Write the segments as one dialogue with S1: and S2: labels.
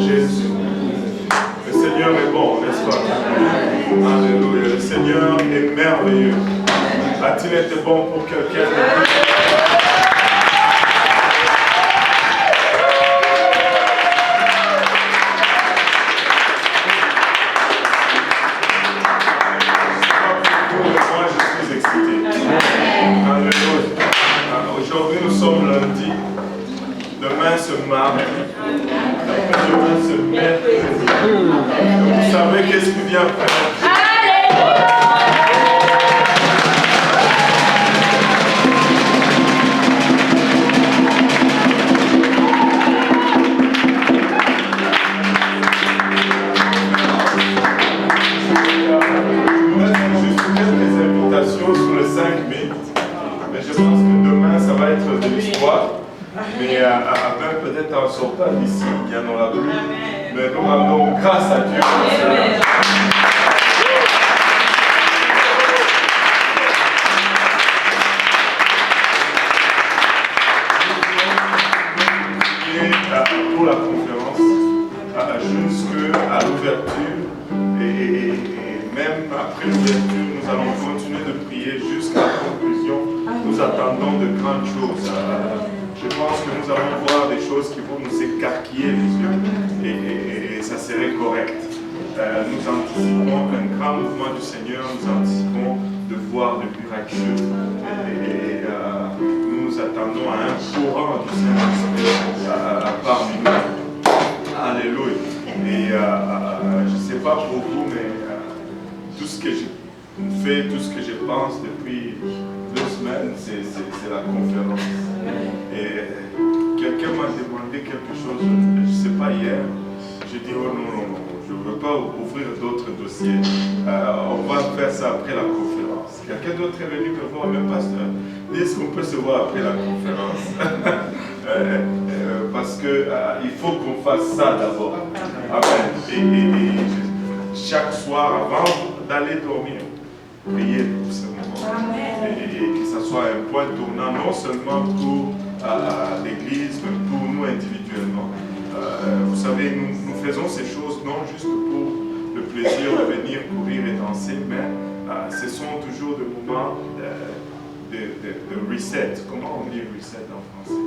S1: Jésus. Le Seigneur est bon, n'est-ce pas? Alléluia. Le Seigneur est merveilleux. A-t-il été bon pour quelqu'un? Aujourd'hui, nous sommes lundi. Demain, c'est mardi. Demain, c'est mercredi. Vous savez qu'est-ce qui vient après? Juste quelques invitations sur les 5 minutes. Mais je pense que demain, ça va être de l'histoire. Mais après, peut-être en sortant d'ici, il y en aura plus. Mais nous rendons grâce à Dieu. Et pour la conférence, jusqu'à l'ouverture, et même après l'ouverture, nous allons continuer de prier jusqu'à la conclusion. Nous attendons de grandes choses. Je pense que nous allons voir des choses qui vont nous écarquiller les yeux et ça serait correct. Nous anticipons un grand mouvement du Seigneur, nous anticipons de voir le miraculeux. Nous nous attendons à un courant du Saint-Esprit parmi nous. Alléluia. Et je ne sais pas pour vous, mais tout ce que je fais, tout ce que je pense depuis 2 semaines, c'est la conférence. Et quelqu'un m'a demandé quelque chose, je ne sais pas hier, j'ai dit oh non, je ne veux pas ouvrir d'autres dossiers, on va faire ça après la conférence. Quelqu'un d'autre est venu me voir, même pasteur, est-ce qu'on peut se voir après la conférence? Parce qu'il faut qu'on fasse ça d'abord. Amen. Et chaque soir, avant d'aller dormir, prier pour ce moment. Et que ce soit un point tournant, non seulement pour l'Église, mais pour nous individuellement. Vous savez, nous faisons ces choses non juste pour le plaisir de venir courir et danser, mais ce sont toujours des moments de reset. Comment on dit reset en français?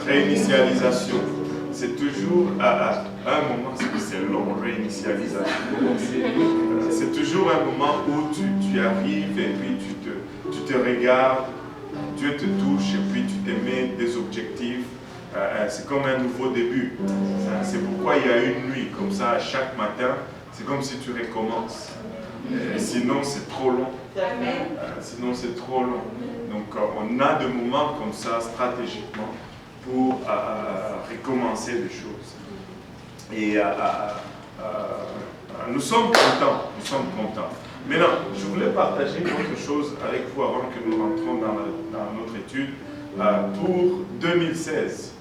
S1: Réinitialisation. C'est toujours à un moment, c'est long, réinitialisation. C'est toujours un moment où tu arrives et puis tu te regardes, Dieu te touche et puis tu te mets des objectifs. C'est comme un nouveau début. C'est pourquoi il y a une nuit, comme ça, chaque matin, c'est comme si tu recommences. Sinon, c'est trop long. Sinon, c'est trop long. Donc, on a des moments comme ça, stratégiquement, pour recommencer les choses. Et nous sommes contents. Maintenant, je voulais partager autre chose avec vous avant que nous rentrons dans notre étude. Pour 2016,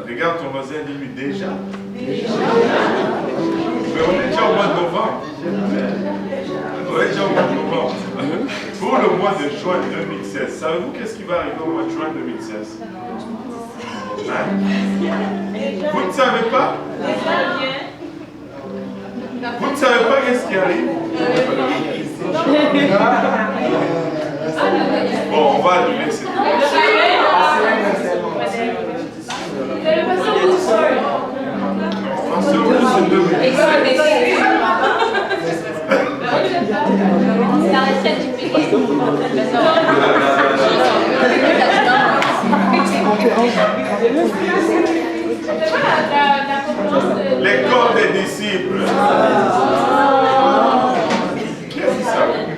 S1: regarde ton voisin, dis-lui déjà. Mais on est déjà au mois de novembre. On est déjà au mois de novembre. Pour le mois de juin 2016, savez-vous qu'est-ce qui va arriver au mois de juin 2016? Hein? Vous ne savez pas? Vous ne savez pas qu'est-ce qui arrive? Bon, on va allumer cette l'école des disciples. Qu'est-ce que ça veut dire?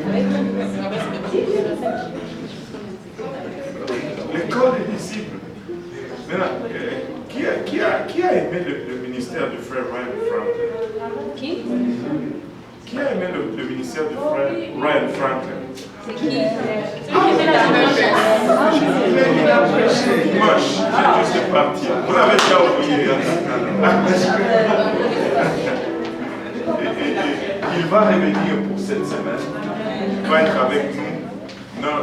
S1: L'école des disciples. Maintenant, qui a aimé le ministère du frère Ryan Franklin? Qui a aimé le ministère du frère Ryan Franklin?
S2: C'est qui?
S1: Moche, j'ai juste parti. Vous l'avez déjà oublié. Il va revenir pour cette semaine. Il va être avec nous. Non,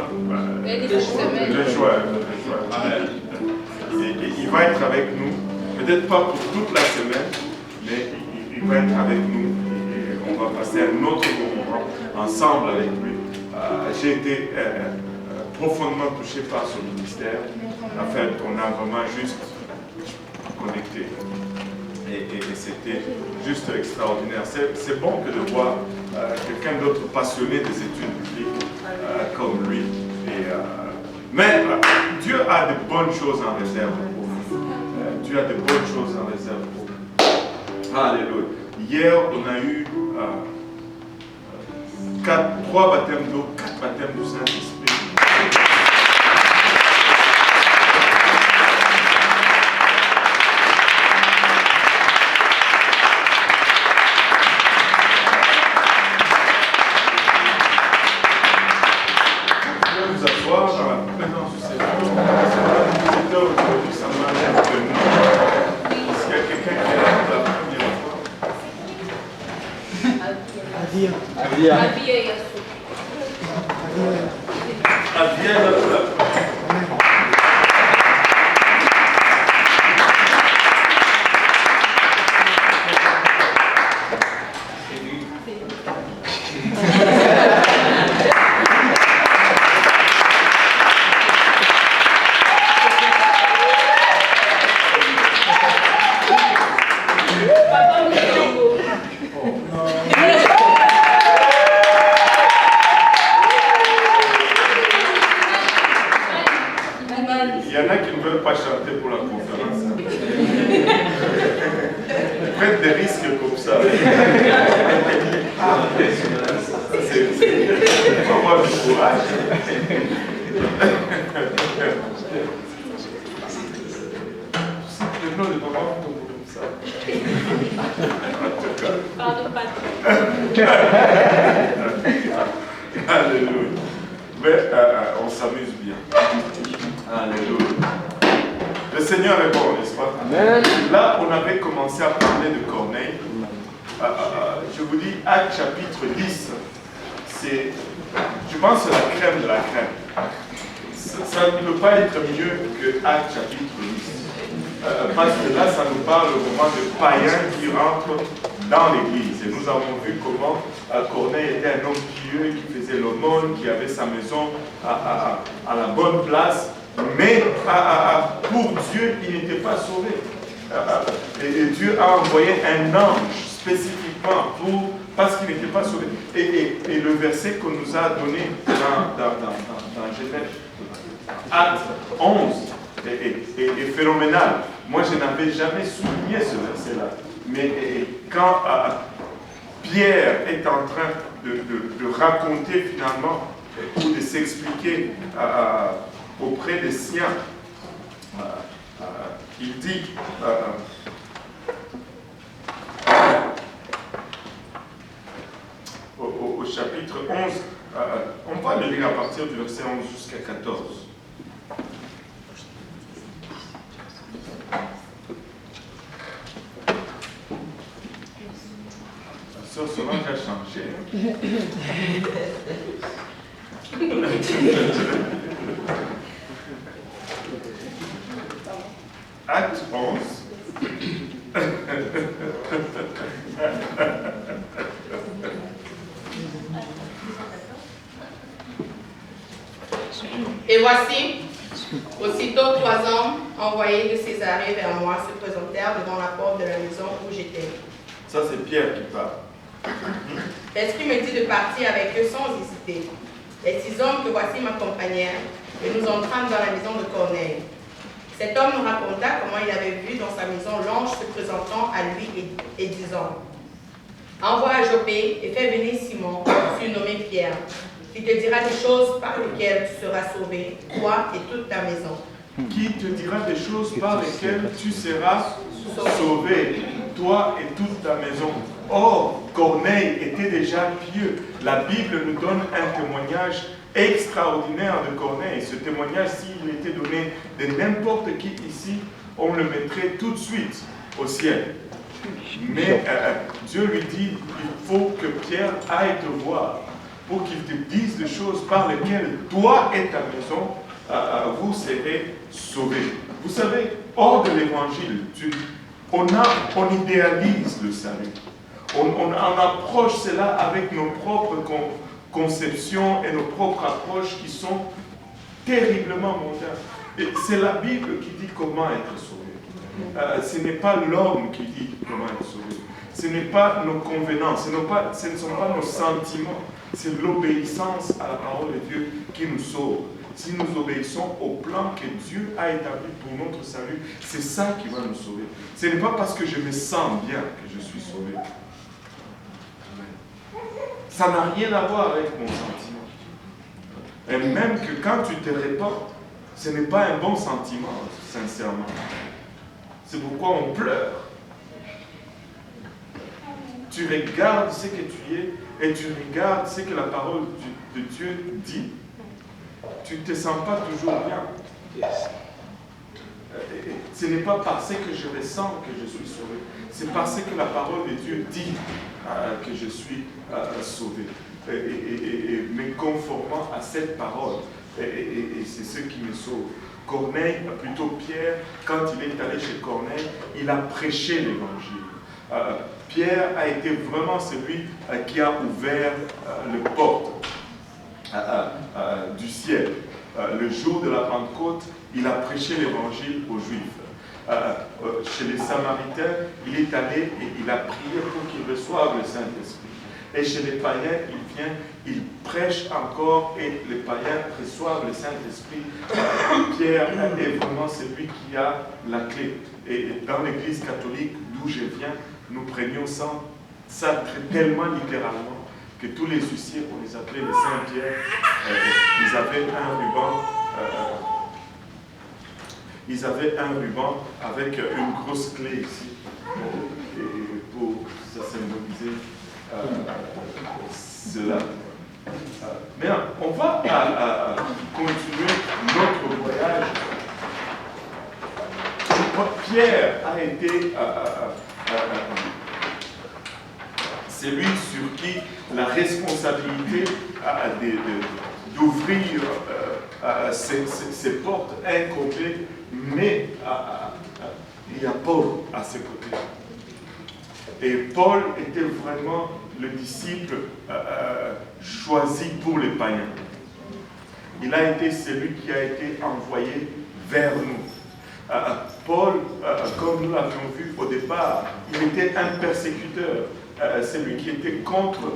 S1: le juin. Il va être avec nous. Peut-être pas pour toute la semaine, mais il va être avec nous et on va passer un autre moment ensemble avec lui. J'ai été profondément touché par son ministère. En fait, on a vraiment juste connecté. Et c'était juste extraordinaire. C'est bon que de voir quelqu'un d'autre passionné des études bibliques comme lui. Mais Dieu a de bonnes choses en réserve pour vous. Dieu a de bonnes choses en réserve pour vous. Alléluia. Hier, on a eu 3 baptêmes d'eau, 4 baptêmes du Saint-Esprit. Vous asseoir dans la présence du Seigneur. C'était aujourd'hui, ça m'a l'air de nous. Est-ce qu'il y a quelqu'un qui est là pour la première fois? Avia là pour la première fois. Il y en a qui ne veulent pas chanter pour la conférence. Faites des risques comme ça. Il faut avoir du courage. Non, les mamans font comme ça.
S2: Pardon, patron.
S1: Alléluia. Mais on s'amuse bien. Alléluia. Le Seigneur est bon, n'est-ce pas? Amen. Là, on avait commencé à parler de Corneille. Je vous dis, Actes chapitre 10, c'est, je pense, c'est la crème de la crème. Ça ne peut pas être mieux que Actes chapitre 10. Parce que là, ça nous parle vraiment de païens qui rentrent dans l'église. Et nous avons vu comment Corneille était un homme pieux, qui faisait l'aumône, qui avait sa maison à la bonne place. Mais pour Dieu, il n'était pas sauvé. Et Dieu a envoyé un ange spécifiquement parce qu'il n'était pas sauvé. Et le verset qu'on nous a donné dans Genèse, Acte 11, est phénoménal. Moi, je n'avais jamais souligné ce verset-là. Mais quand Pierre est en train de raconter finalement, ou de s'expliquer auprès des siens, il dit au chapitre 11, on va le lire à partir du verset 11 jusqu'à 14. La sœur Solange a changé. Acte 11.
S3: Et voici, aussitôt 3 hommes envoyés de Césarée vers moi se présentèrent devant la porte de la maison où j'étais.
S1: Ça, c'est Pierre qui parle.
S3: L'Esprit me dit de partir avec eux sans hésiter. Les 6 hommes que voici m'accompagnèrent et nous entrâmes dans la maison de Corneille. Cet homme nous raconta comment il avait vu dans sa maison l'ange se présentant à lui et disant: envoie à Joppé et fais venir Simon, surnommé Pierre, qui te dira des choses par lesquelles tu seras sauvé, toi et toute ta maison.
S1: Qui te dira des choses par lesquelles tu seras sauvé, toi et toute ta maison. Or, Corneille était déjà pieux. La Bible nous donne un témoignage extraordinaire de Corneille. Ce témoignage, s'il était donné de n'importe qui ici, on le mettrait tout de suite au ciel. Mais Dieu lui dit, il faut que Pierre aille te voir pour qu'il te dise des choses par lesquelles toi et ta maison, vous serez sauvés. Vous savez, hors de l'évangile, on idéalise le salut. On approche cela avec nos propres conceptions et nos propres approches qui sont terriblement mondaines. Et c'est la Bible qui dit comment être sauvé. Ce n'est pas l'homme qui dit comment être sauvé. Ce n'est pas nos convenances, ce ne sont pas nos sentiments. C'est l'obéissance à la parole de Dieu qui nous sauve. Si nous obéissons au plan que Dieu a établi pour notre salut, c'est ça qui va nous sauver. Ce n'est pas parce que je me sens bien que je suis sauvé. Ça n'a rien à voir avec mon sentiment. Et même que quand tu te répands, ce n'est pas un bon sentiment, sincèrement. C'est pourquoi on pleure. Tu regardes ce que tu es et tu regardes ce que la parole de Dieu dit. Tu ne te sens pas toujours bien. Ce n'est pas parce que je ressens que je suis sauvé. C'est parce que la parole de Dieu dit que je suis sauvé. Et me conformant à cette parole. Et c'est ce qui me sauve. Corneille, plutôt Pierre, quand il est allé chez Corneille, il a prêché l'évangile. Pierre a été vraiment celui qui a ouvert les portes du ciel. Le jour de la Pentecôte, il a prêché l'évangile aux Juifs. Chez les Samaritains, il est allé et il a prié pour qu'ils reçoivent le Saint-Esprit. Et chez les païens, il vient, il prêche encore et les païens reçoivent le Saint-Esprit. Pierre est vraiment celui qui a la clé. Et dans l'Église catholique, d'où je viens, nous prenions ça tellement littéralement que tous les huissiers, on les appelait les Saint-Pierre, ils avaient un ruban avec une grosse clé ici, et pour ça symboliser cela. Mais on va continuer notre voyage. Pierre a été celui sur qui la responsabilité d'ouvrir ces portes incomplètes, mais il y a Paul à ses côtés. Et Paul était vraiment le disciple choisi pour les païens. Il a été celui qui a été envoyé vers nous. Paul, comme nous l'avions vu au départ, il était un persécuteur. C'est lui qui était contre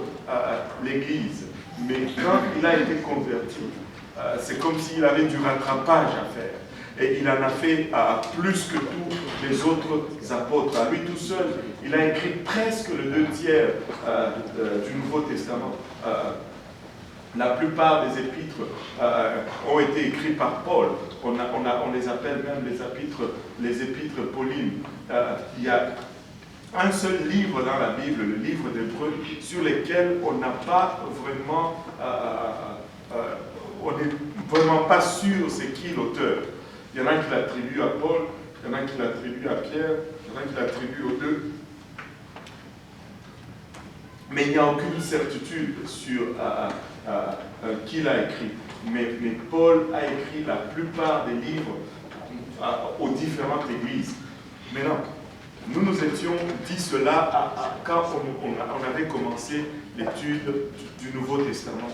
S1: l'Église. Mais quand il a été converti, c'est comme s'il avait du rattrapage à faire. Et il en a fait plus que tous les autres apôtres. À lui tout seul, il a écrit presque le 2/3 du Nouveau Testament. La plupart des épîtres ont été écrits par Paul. On les appelle même les épîtres paulines. Il y a un seul livre dans la Bible, le livre d'Hébreux, sur lequel on n'a pas vraiment, on n'est vraiment pas sûr c'est qui l'auteur. Il y en a qui l'attribuent à Paul, il y en a qui l'attribuent à Pierre, il y en a qui l'attribuent aux deux. Mais il n'y a aucune certitude sur qui l'a écrit. Mais Paul a écrit la plupart des livres aux différentes églises. Maintenant, nous étions dit cela quand on avait commencé l'étude du Nouveau Testament.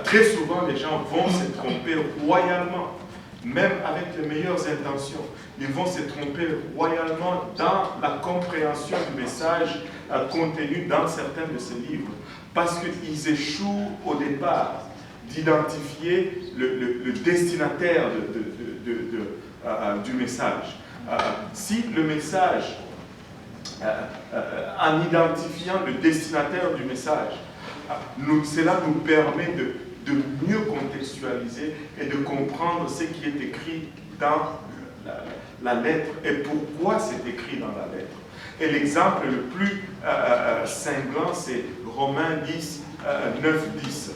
S1: Très souvent, les gens vont se tromper royalement, même avec les meilleures intentions. Ils vont se tromper royalement dans la compréhension du message contenu dans certains de ces livres, parce qu'ils échouent au départ d'identifier le destinataire du message. Si le message, en identifiant le destinataire du message, cela nous permet de mieux contextualiser et de comprendre ce qui est écrit dans la lettre et pourquoi c'est écrit dans la lettre. Et l'exemple le plus cinglant, c'est Romains 10, 9, 10.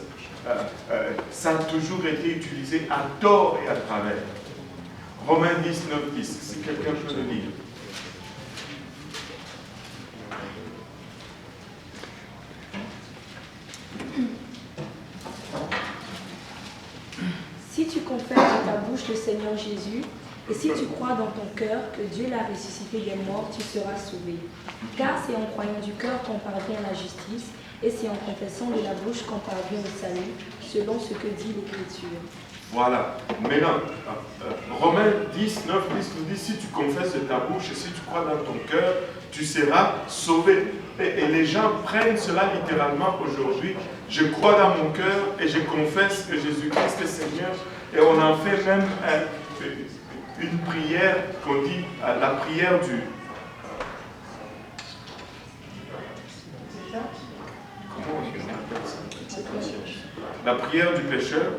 S1: Ça a toujours été utilisé à tort et à travers. Romains 10, 9, 10. Si quelqu'un peut le lire.
S4: Si tu confesses de ta bouche le Seigneur Jésus Et si tu crois dans ton cœur que Dieu l'a ressuscité des morts, tu seras sauvé. Car c'est en croyant du cœur qu'on parvient à la justice, et c'est en confessant de la bouche qu'on parvient au salut, selon ce que dit l'Écriture.
S1: Voilà. Maintenant, Romains 10, 9, 10 nous dit, si tu confesses de ta bouche et si tu crois dans ton cœur, tu seras sauvé. Et les gens prennent cela littéralement aujourd'hui. Je crois dans mon cœur et je confesse que Jésus-Christ est Seigneur. Et on en fait même une prière qu'on dit, la prière du... Comment on appelle ça? La prière du pécheur.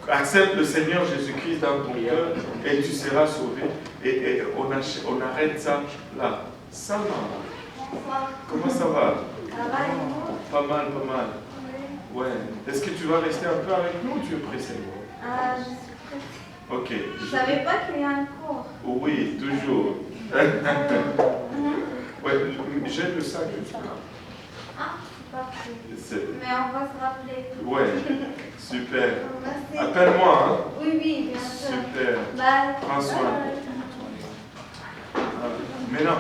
S1: Accepte le Seigneur Jésus-Christ dans ton cœur et tu seras sauvé. Et on arrête ça là. Ça va. Comment ça va? Pas mal, pas mal. Ouais. Est-ce que tu vas rester un peu avec nous ou tu es pressé?
S5: Je suis pressée.
S1: Ok.
S5: Je ne savais pas qu'il y a un cours.
S1: Oui, toujours. Ouais, j'aime le sac.
S5: Ah, c'est parfait.
S1: C'est-
S5: Mais on va se rappeler.
S1: Ouais, super.
S5: Merci.
S1: Appelle-moi, hein.
S5: Oui, oui, bien sûr.
S1: Super.
S5: Bye.
S1: Prends soin.
S5: Bye.
S1: Maintenant,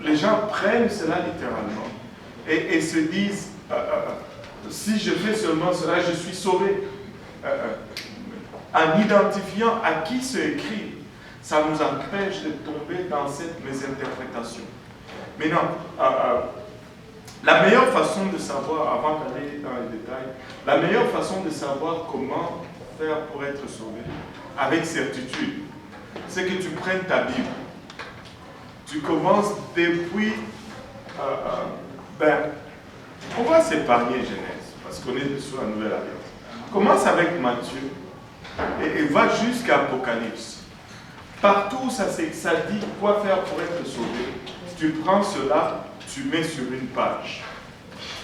S1: les gens prennent cela littéralement et se disent, si je fais seulement cela, je suis sauvé. En identifiant à qui se écrit, ça nous empêche de tomber dans cette mésinterprétation. Maintenant, la meilleure façon de savoir, avant d'aller dans les détails, la meilleure façon de savoir comment faire pour être sauvé, avec certitude, c'est que tu prennes ta Bible. Tu commences depuis... on va s'épargner Genèse, parce qu'on est sur la Nouvelle Alliance. Commence avec Matthieu et va jusqu'à Apocalypse. Partout, ça dit quoi faire pour être sauvé. Tu prends cela, tu mets sur une page.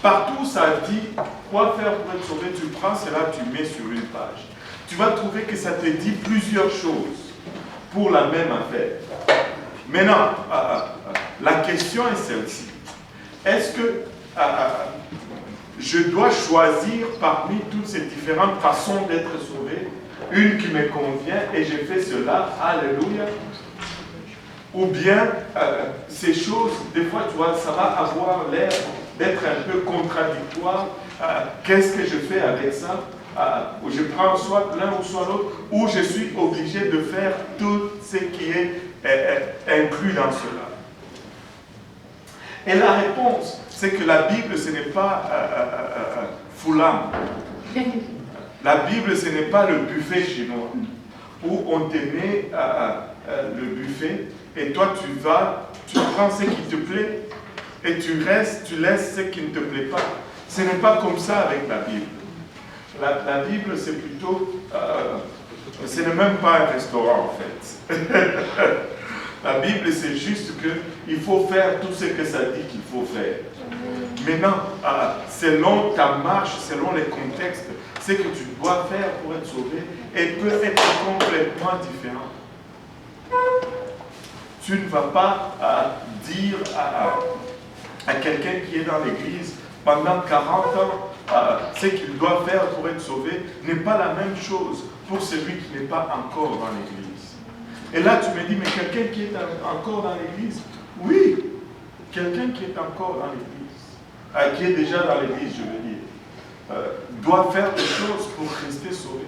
S1: Partout, ça dit quoi faire pour être sauvé. Tu prends cela, tu mets sur une page. Tu vas trouver que ça te dit plusieurs choses pour la même affaire. Maintenant, la question est celle-ci. Est-ce que je dois choisir parmi toutes ces différentes façons d'être sauvé, une qui me convient et je fais cela, alléluia? Ou bien, ces choses, des fois, tu vois, ça va avoir l'air d'être un peu contradictoire. Qu'est-ce que je fais avec ça? Où je prends soit l'un ou soit l'autre, ou je suis obligé de faire tout ce qui est inclus dans cela. Et la réponse, c'est que la Bible, ce n'est pas Foulam. La Bible, ce n'est pas le buffet chinois, où on te met le buffet, et toi tu prends ce qui te plaît, et tu laisses ce qui ne te plaît pas. Ce n'est pas comme ça avec la Bible. La Bible, c'est plutôt... ce n'est même pas un restaurant, en fait. La Bible, c'est juste qu'il faut faire tout ce que ça dit qu'il faut faire. Maintenant, selon ta marche, selon les contextes, ce que tu dois faire pour être sauvé, et peut être complètement différent. Tu ne vas pas dire à quelqu'un qui est dans l'église pendant 40 ans, ce qu'il doit faire pour être sauvé n'est pas la même chose pour celui qui n'est pas encore dans l'église. Et là, tu me dis, mais quelqu'un qui est encore dans l'église? Oui, quelqu'un qui est encore dans l'église, qui est déjà dans l'église, je veux dire, doit faire des choses pour rester sauvé.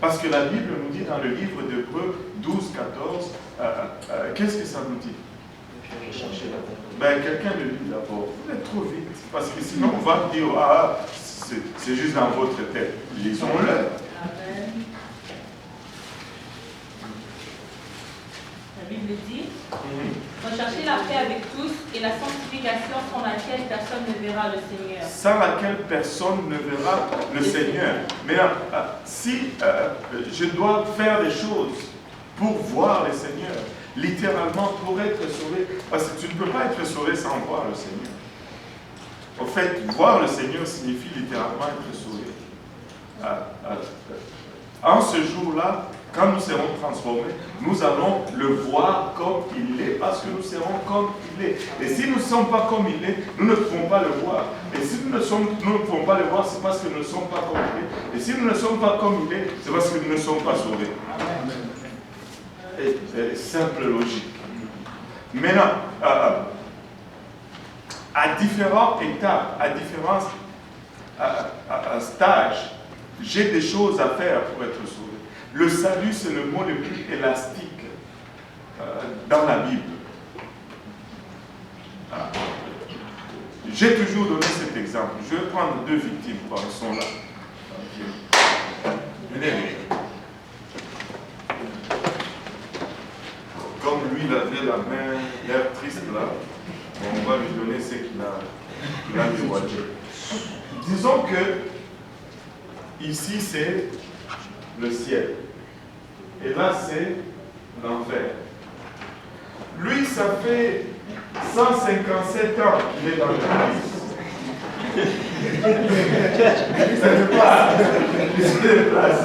S1: Parce que la Bible nous dit dans le livre d'Hébreux 12, 14, qu'est-ce que ça nous dit? Quelqu'un le lit d'abord. Vous êtes trop vite, parce que sinon on va dire, c'est juste dans votre tête. Lisons-le.
S2: Amen. La Bible dit, recherchez la paix avec tous et la sanctification sans laquelle personne ne verra le Seigneur.
S1: Sans laquelle personne ne verra le Seigneur. Mais si je dois faire des choses pour voir le Seigneur, littéralement pour être sauvé, parce que tu ne peux pas être sauvé sans voir le Seigneur. En fait, voir le Seigneur signifie littéralement être sauvé. En ce jour-là, quand nous serons transformés, nous allons le voir comme il est, parce que nous serons comme il est. Et si nous ne sommes pas comme il est, nous ne pouvons pas le voir. Et si nous ne pouvons pas le voir, c'est parce que nous ne sommes pas comme il est. Et si nous ne sommes pas comme il est, c'est parce que nous ne sommes pas sauvés. Et simple logique. Maintenant, à différentes étapes, à différents stages, j'ai des choses à faire pour être sauvé. Le salut, c'est le mot le plus élastique dans la Bible. J'ai toujours donné cet exemple. Je vais prendre 2 victimes, elles sont là. Venez. Comme lui, il avait la main, l'air triste là, on va lui donner ce qu'il a dévoilé. Disons que ici c'est le ciel. Et là c'est l'enfer. Lui, ça fait 157 ans qu'il est dans l'église. Il se déplace.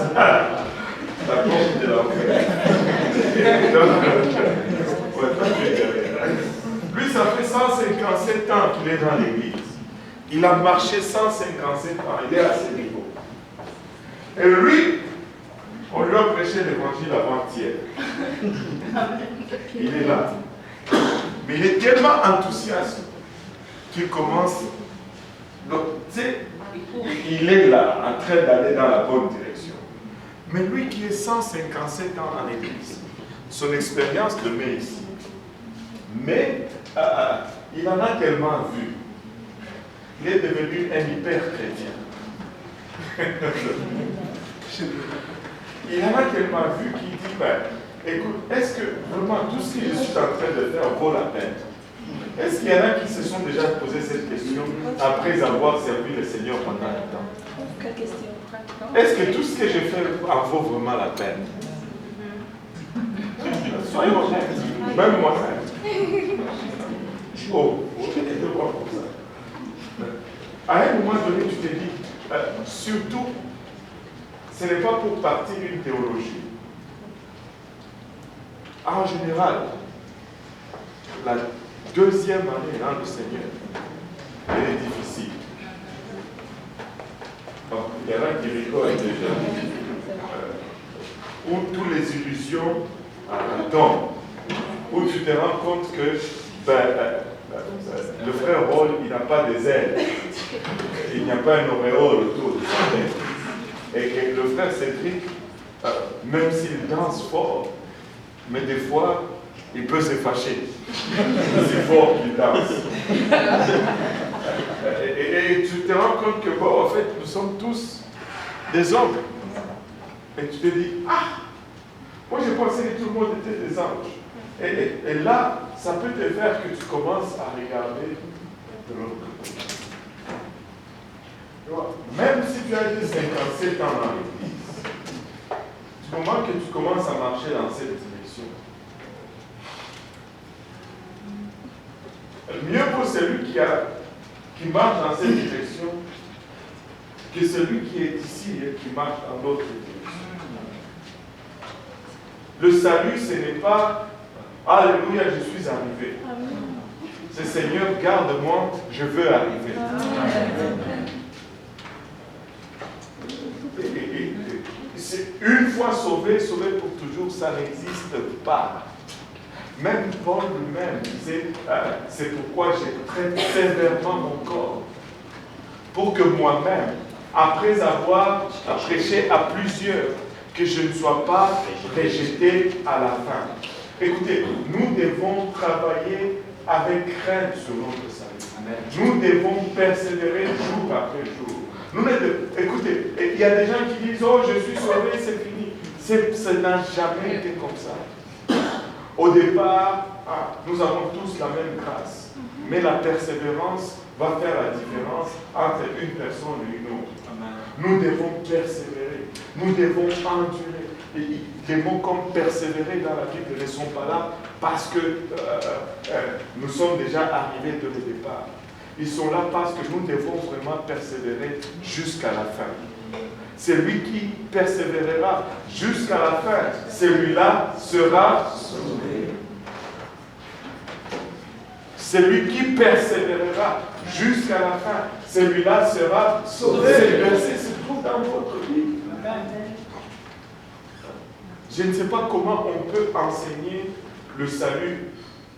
S1: La porte de l'enfer. Lui, ça fait 157 ans qu'il est dans l'église. Il a marché 157 ans. Il est à ce niveau. Et lui, on lui a prêché l'évangile avant-hier. Il est là. Mais il est tellement enthousiaste qu'il commence. Donc, tu sais, il est là, en train d'aller dans la bonne direction. Mais lui qui est 157 ans en église, son expérience le met ici. Mais il en a tellement vu. Il est devenu un hyper-chrétien. Il en a tellement vu qu'il dit, ben, écoute, est-ce que vraiment tout ce que je suis en train de faire vaut la peine? Est-ce qu'il y en a qui se sont déjà posé cette question après avoir servi le Seigneur pendant un temps?
S4: Quelle question?
S1: Est-ce que tout ce que je fais en vaut vraiment la peine? Soyons honnêtes, même moi-même. Oh, de quoi comme ça? À un moment donné, tu te dis, surtout, ce n'est pas pour partir une théologie. En général, la 2e année dans le Seigneur, elle est difficile. Donc, il y en a qui rigolent déjà. Où toutes les illusions tombent. Où tu te rends compte que le frère Paul, il n'a pas des ailes. Il n'y a pas un auréole autour de sa tête. Et que le frère Cédric, même s'il danse fort, mais des fois, il peut se fâcher. C'est fort qu'il danse. Et tu te rends compte que, bon, en fait, nous sommes tous des hommes. Et tu te dis, moi je pensais que tout le monde était des anges. Et là, ça peut te faire que tu commences à regarder de l'autre côté. Même si tu as été 57 ans dans l'église, du moment que tu commences à marcher dans cette direction, mieux pour celui qui marche dans cette direction que celui qui est ici et qui marche dans l'autre direction. Le salut, ce n'est pas Alléluia, je suis arrivé. C'est Seigneur, garde-moi, je veux arriver. C'est une fois sauvé, sauvé pour toujours, ça n'existe pas. Même Paul lui-même disait, c'est pourquoi j'ai traité sévèrement mon corps. Pour que moi-même, après avoir prêché à plusieurs, que je ne sois pas rejeté à la fin. Écoutez, nous devons travailler avec crainte sur notre salut. Nous devons persévérer jour après jour. Écoutez, il y a des gens qui disent, oh, je suis sauvé, c'est fini. Ça n'a jamais été comme ça. Au départ, nous avons tous la même grâce. Mais la persévérance va faire la différence entre une personne et une autre. Nous devons persévérer. Nous devons endurer. Et les mots comme persévérer dans la Bible ne sont pas là parce que nous sommes déjà arrivés dès le départ. Ils sont là parce que nous devons vraiment persévérer jusqu'à la fin. Celui qui persévérera jusqu'à la fin, celui-là sera sauvé. Celui qui persévérera jusqu'à la fin, celui-là sera sauvé. Ce verset se trouve dans votre Bible. Je ne sais pas comment on peut enseigner le salut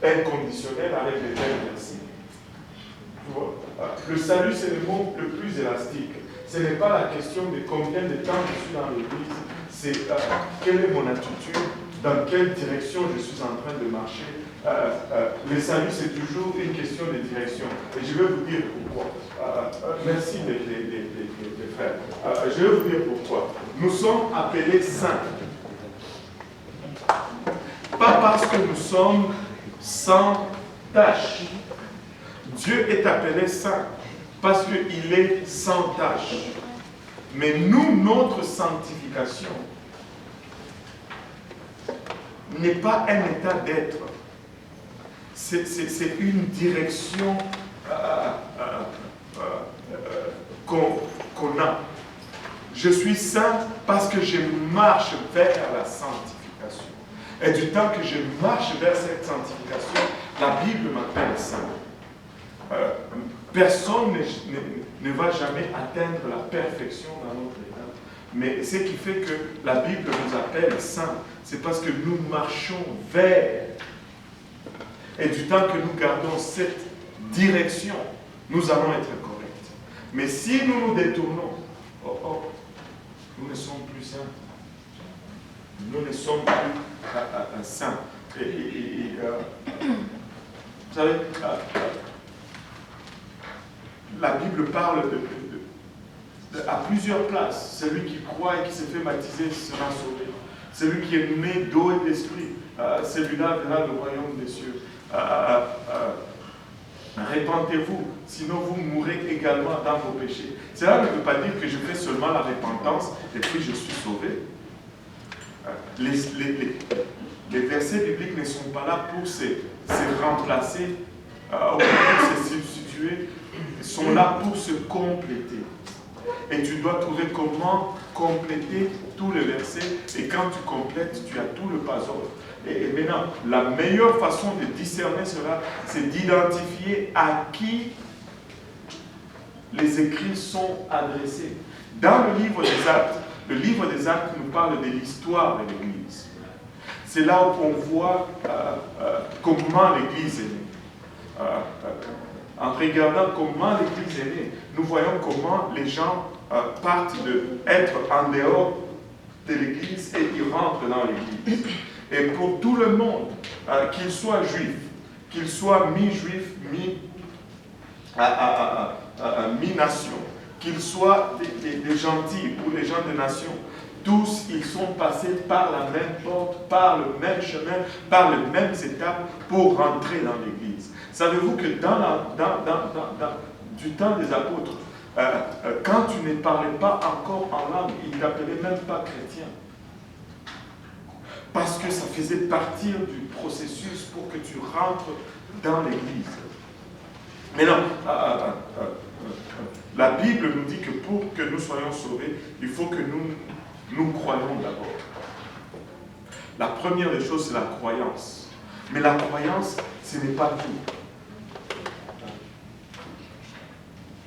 S1: inconditionnel avec les tels versets. Le salut, c'est le mot le plus élastique. Ce n'est pas la question de combien de temps je suis dans l'église, c'est quelle est mon attitude, dans quelle direction je suis en train de marcher. Le salut, c'est toujours une question de direction. Et je vais vous dire pourquoi. Merci les frères. Je vais vous dire pourquoi. Nous sommes appelés saints. Pas parce que nous sommes sans tâche. Dieu est appelé saint parce qu'il est sans tâche. Mais nous, notre sanctification n'est pas un état d'être. C'est une direction qu'on a. Je suis saint parce que je marche vers la sanctification. Et du temps que je marche vers cette sanctification, la Bible m'appelle saint. Personne ne va jamais atteindre la perfection dans notre état. Mais ce qui fait que la Bible nous appelle saints, c'est parce que nous marchons vers. Et du temps que nous gardons cette direction, nous allons être corrects. Mais si nous nous détournons, nous ne sommes plus saints. Nous ne sommes plus saints. Vous savez, la Bible parle à plusieurs places. Celui qui croit et qui se fait baptiser sera sauvé. Celui qui est né d'eau et d'esprit, celui-là verra le royaume des cieux. Répentez-vous, sinon vous mourrez également dans vos péchés. Cela ne veut pas dire que je fais seulement la repentance et puis je suis sauvé. Les versets bibliques ne sont pas là pour se remplacer, ou pour se substituer. Ils sont là pour se compléter. Et tu dois trouver comment compléter tous les versets. Et quand tu complètes, tu as tout le puzzle. Et maintenant, la meilleure façon de discerner cela, c'est d'identifier à qui les écrits sont adressés. Dans le livre des Actes nous parle de l'histoire de l'Église. C'est là où on voit comment l'Église est née. En regardant comment l'Église est née, nous voyons comment les gens partent d'être en dehors de l'Église et ils rentrent dans l'Église. Et pour tout le monde, qu'il soit juif, qu'il soit mi-juif, mi-nation, qu'ils soient des gentils ou des gens de nation, tous ils sont passés par la même porte, par le même chemin, par les mêmes étapes pour rentrer dans l'Église. Savez-vous que du temps des apôtres, quand tu ne parlais pas encore en langue, ils ne t'appelaient même pas chrétien. Parce que ça faisait partie du processus pour que tu rentres dans l'Église. Mais non, la Bible nous dit que pour que nous soyons sauvés, il faut que nous croyons d'abord. La première des choses, c'est la croyance. Mais la croyance, ce n'est pas tout.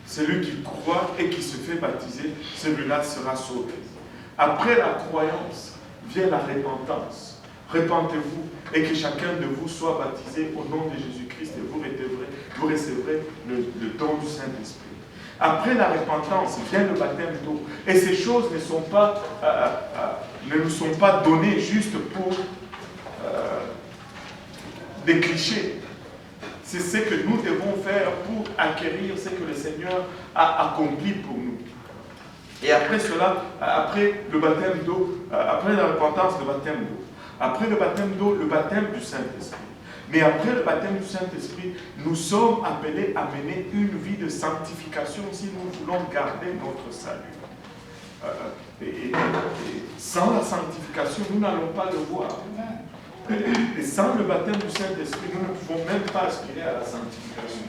S1: Celui qui croit et qui se fait baptiser, celui-là sera sauvé. Après la croyance, vient la repentance. Repentez-vous et que chacun de vous soit baptisé au nom de Jésus-Christ et vous recevrez le don du Saint-Esprit. Après la repentance, vient le baptême d'eau. Et ces choses ne nous sont pas données juste pour des clichés. C'est ce que nous devons faire pour acquérir ce que le Seigneur a accompli pour nous. Et après cela, après le baptême d'eau, après la repentance, le baptême d'eau. Après le baptême d'eau, le baptême du Saint-Esprit. Mais après le baptême du Saint-Esprit, nous sommes appelés à mener une vie de sanctification si nous voulons garder notre salut. Et sans la sanctification, nous n'allons pas le voir. Et sans le baptême du Saint-Esprit, nous ne pouvons même pas aspirer à la sanctification.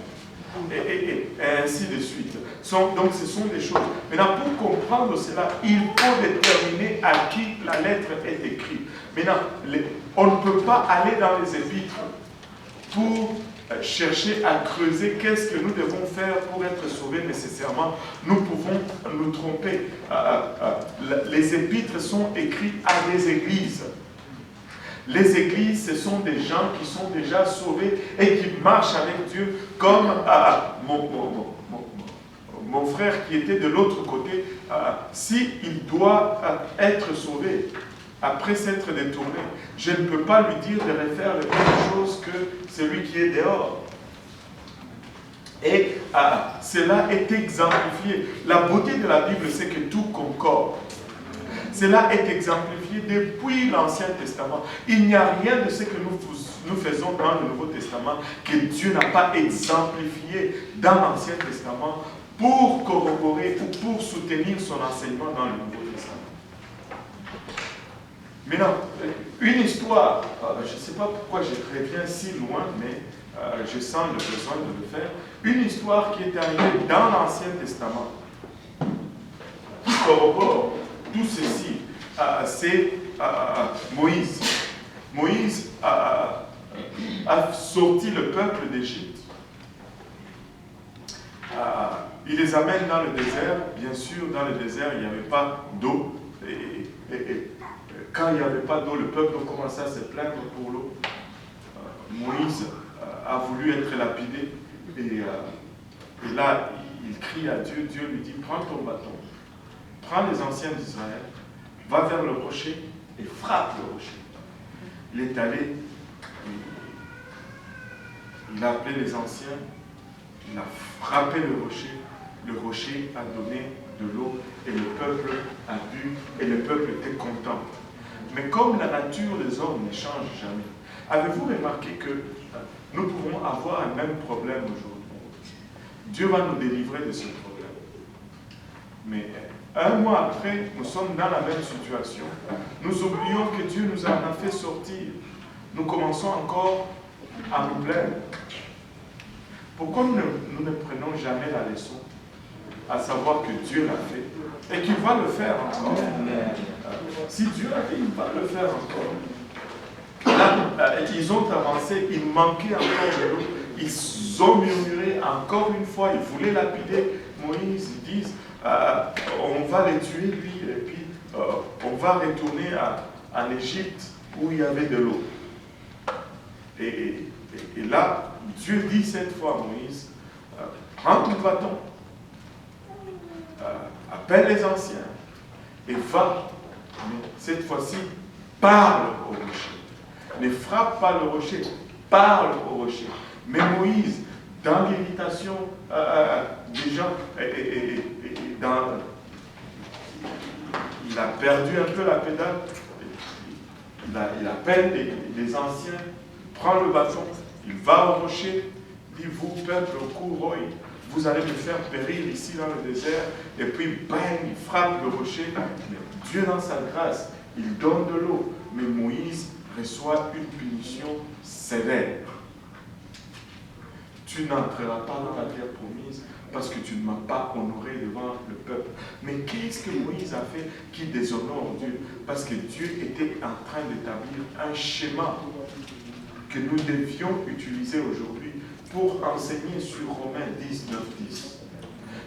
S1: et ainsi de suite. Donc ce sont des choses. Maintenant, pour comprendre cela, il faut déterminer à qui la lettre est écrite. Maintenant, on ne peut pas aller dans les épîtres pour chercher à creuser qu'est-ce que nous devons faire pour être sauvés nécessairement. Nous pouvons nous tromper. Les épîtres sont écrites à des églises. Les églises, ce sont des gens qui sont déjà sauvés et qui marchent avec Dieu, comme mon frère qui était de l'autre côté. S'il doit être sauvé après s'être détourné, je ne peux pas lui dire de refaire les mêmes choses que celui qui est dehors. Et cela est exemplifié. La beauté de la Bible, c'est que tout concorde. Cela est exemplifié depuis l'Ancien Testament. Il n'y a rien de ce que nous faisons dans le Nouveau Testament que Dieu n'a pas exemplifié dans l'Ancien Testament pour corroborer ou pour soutenir son enseignement dans le Nouveau Testament. Maintenant, une histoire, je ne sais pas pourquoi je reviens si loin, mais je sens le besoin de le faire. Une histoire qui est arrivée dans l'Ancien Testament, qui corrobore tout ceci, c'est Moïse. Moïse a sorti le peuple d'Égypte. Il les amène dans le désert. Bien sûr, dans le désert, il n'y avait pas d'eau. Et quand il n'y avait pas d'eau, le peuple a commencé à se plaindre pour l'eau. Moïse a voulu être lapidé. Et là, il crie à Dieu. Dieu lui dit, prends ton bâton, prends les anciens d'Israël, va vers le rocher et frappe le rocher. Il est allé, il a appelé les anciens, il a frappé le rocher a donné de l'eau et le peuple a bu et le peuple était content. Mais comme la nature des hommes ne change jamais, avez-vous remarqué que nous pouvons avoir un même problème aujourd'hui? Dieu va nous délivrer de ce problème. Mais un mois après, nous sommes dans la même situation. Nous oublions que Dieu nous en a fait sortir. Nous commençons encore à nous plaindre. Pourquoi nous ne prenons jamais la leçon, à savoir que Dieu l'a fait et qu'il va le faire encore? Si Dieu l'a fait, il va le faire encore. Là, ils ont avancé, il manquait encore de l'eau. Ils ont murmuré encore une fois, ils voulaient lapider Moïse. Ils disent, on va les tuer lui, et puis on va retourner en Égypte où il y avait de l'eau. Et là, Dieu dit cette fois à Moïse, prends ton bâton, appelle les anciens et va, mais cette fois-ci, parle au rocher. Ne frappe pas le rocher, parle au rocher. Mais Moïse, dans l'irritation des gens, il a perdu un peu la pédale, il appelle les anciens, prend le bâton, il va au rocher, dit, vous, peuple, au Kouroi, vous allez me faire périr ici dans le désert, et puis, bang, il frappe le rocher. Mais Dieu, dans sa grâce, il donne de l'eau, mais Moïse reçoit une punition sévère. Tu n'entreras pas dans la terre promise parce que tu ne m'as pas honoré devant le peuple. Mais qu'est-ce que Moïse a fait qui déshonore Dieu? Parce que Dieu était en train d'établir un schéma que nous devions utiliser aujourd'hui pour enseigner sur Romains 10, 9, 10.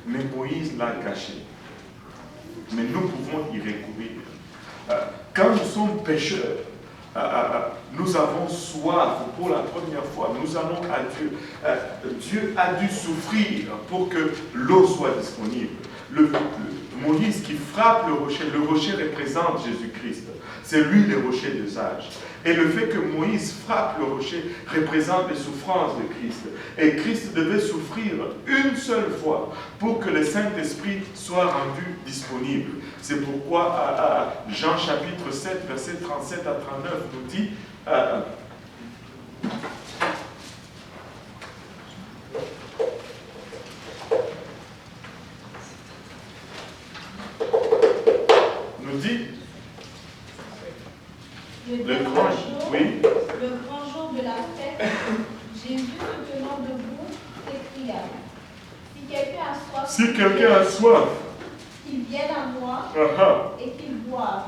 S1: Mais Moïse l'a caché. Mais nous pouvons y recourir. Quand nous sommes pécheurs, nous avons soif pour la première fois, nous allons à Dieu. Dieu a dû souffrir pour que l'eau soit disponible. Moïse qui frappe le rocher représente Jésus-Christ. C'est lui le rocher de sage. Et le fait que Moïse frappe le rocher représente les souffrances de Christ. Et Christ devait souffrir une seule fois pour que le Saint-Esprit soit rendu disponible. C'est pourquoi Jean chapitre 7, versets 37 à 39 nous dit
S6: le grand jour de la fête, Jésus se tenant debout
S5: s'écria, si quelqu'un a soif,
S1: Si quelqu'un a soif,
S5: qu'il vienne à moi et qu'il boive.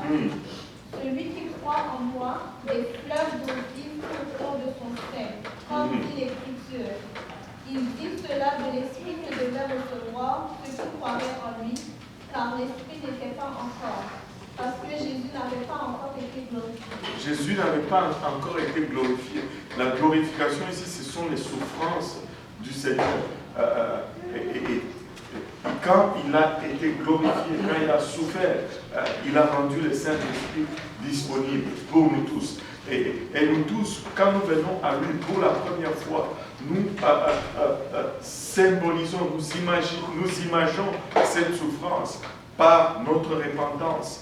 S5: Celui qui croit en moi, des fleuves d'eau vive courront de son sein, comme dit l'Écriture. Il dit cela de l'Esprit que devait recevoir ceux qui croiraient en lui, car l'Esprit n'était pas encore, parce que Jésus n'avait pas encore été glorifié.
S1: Jésus n'avait pas encore été glorifié. La glorification ici, ce sont les souffrances du Seigneur. Et quand il a été glorifié, quand il a souffert, il a rendu le Saint-Esprit disponible pour nous tous. Et nous tous, quand nous venons à lui pour la première fois, nous symbolisons, nous imaginons cette souffrance par notre repentance.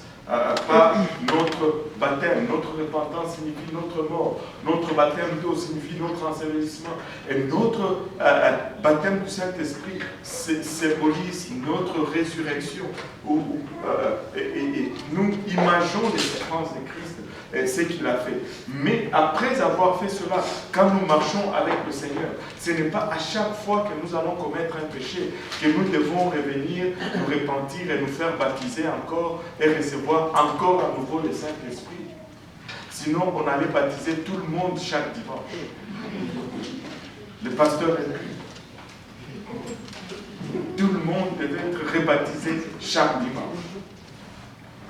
S1: Par notre baptême. Notre repentance signifie notre mort. Notre baptême d'eau signifie notre ensevelissement. Et notre baptême du Saint-Esprit symbolise notre résurrection. Et nous imaginons les souffrances de Christ et ce qu'il a fait. Mais après avoir fait cela, quand nous marchons avec le Seigneur, ce n'est pas à chaque fois que nous allons commettre un péché que nous devons revenir, nous repentir et nous faire baptiser encore et recevoir encore à nouveau le Saint-Esprit. Sinon, on allait baptiser tout le monde chaque dimanche. Le pasteur est lui. Tout le monde devait être rebaptisé chaque dimanche.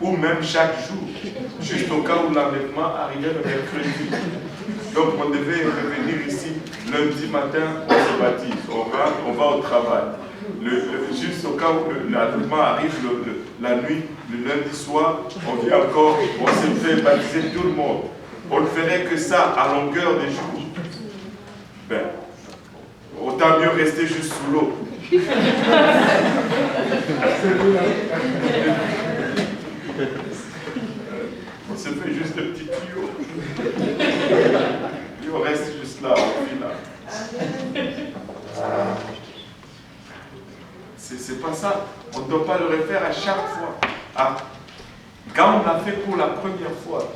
S1: Ou même chaque jour, juste au cas où l'enlèvement arrivait le mercredi. Donc on devait revenir ici lundi matin, on se baptise, on va au travail. Juste au cas où l'enlèvement arrive la nuit, le lundi soir, on vient encore, on se fait baptiser tout le monde. On ne ferait que ça à longueur des jours. Ben, autant mieux rester juste sous l'eau. On se fait juste un petit tuyau. Et on reste juste là, on vit là. C'est pas ça. On ne doit pas le refaire à chaque fois. Quand on l'a fait pour la première fois,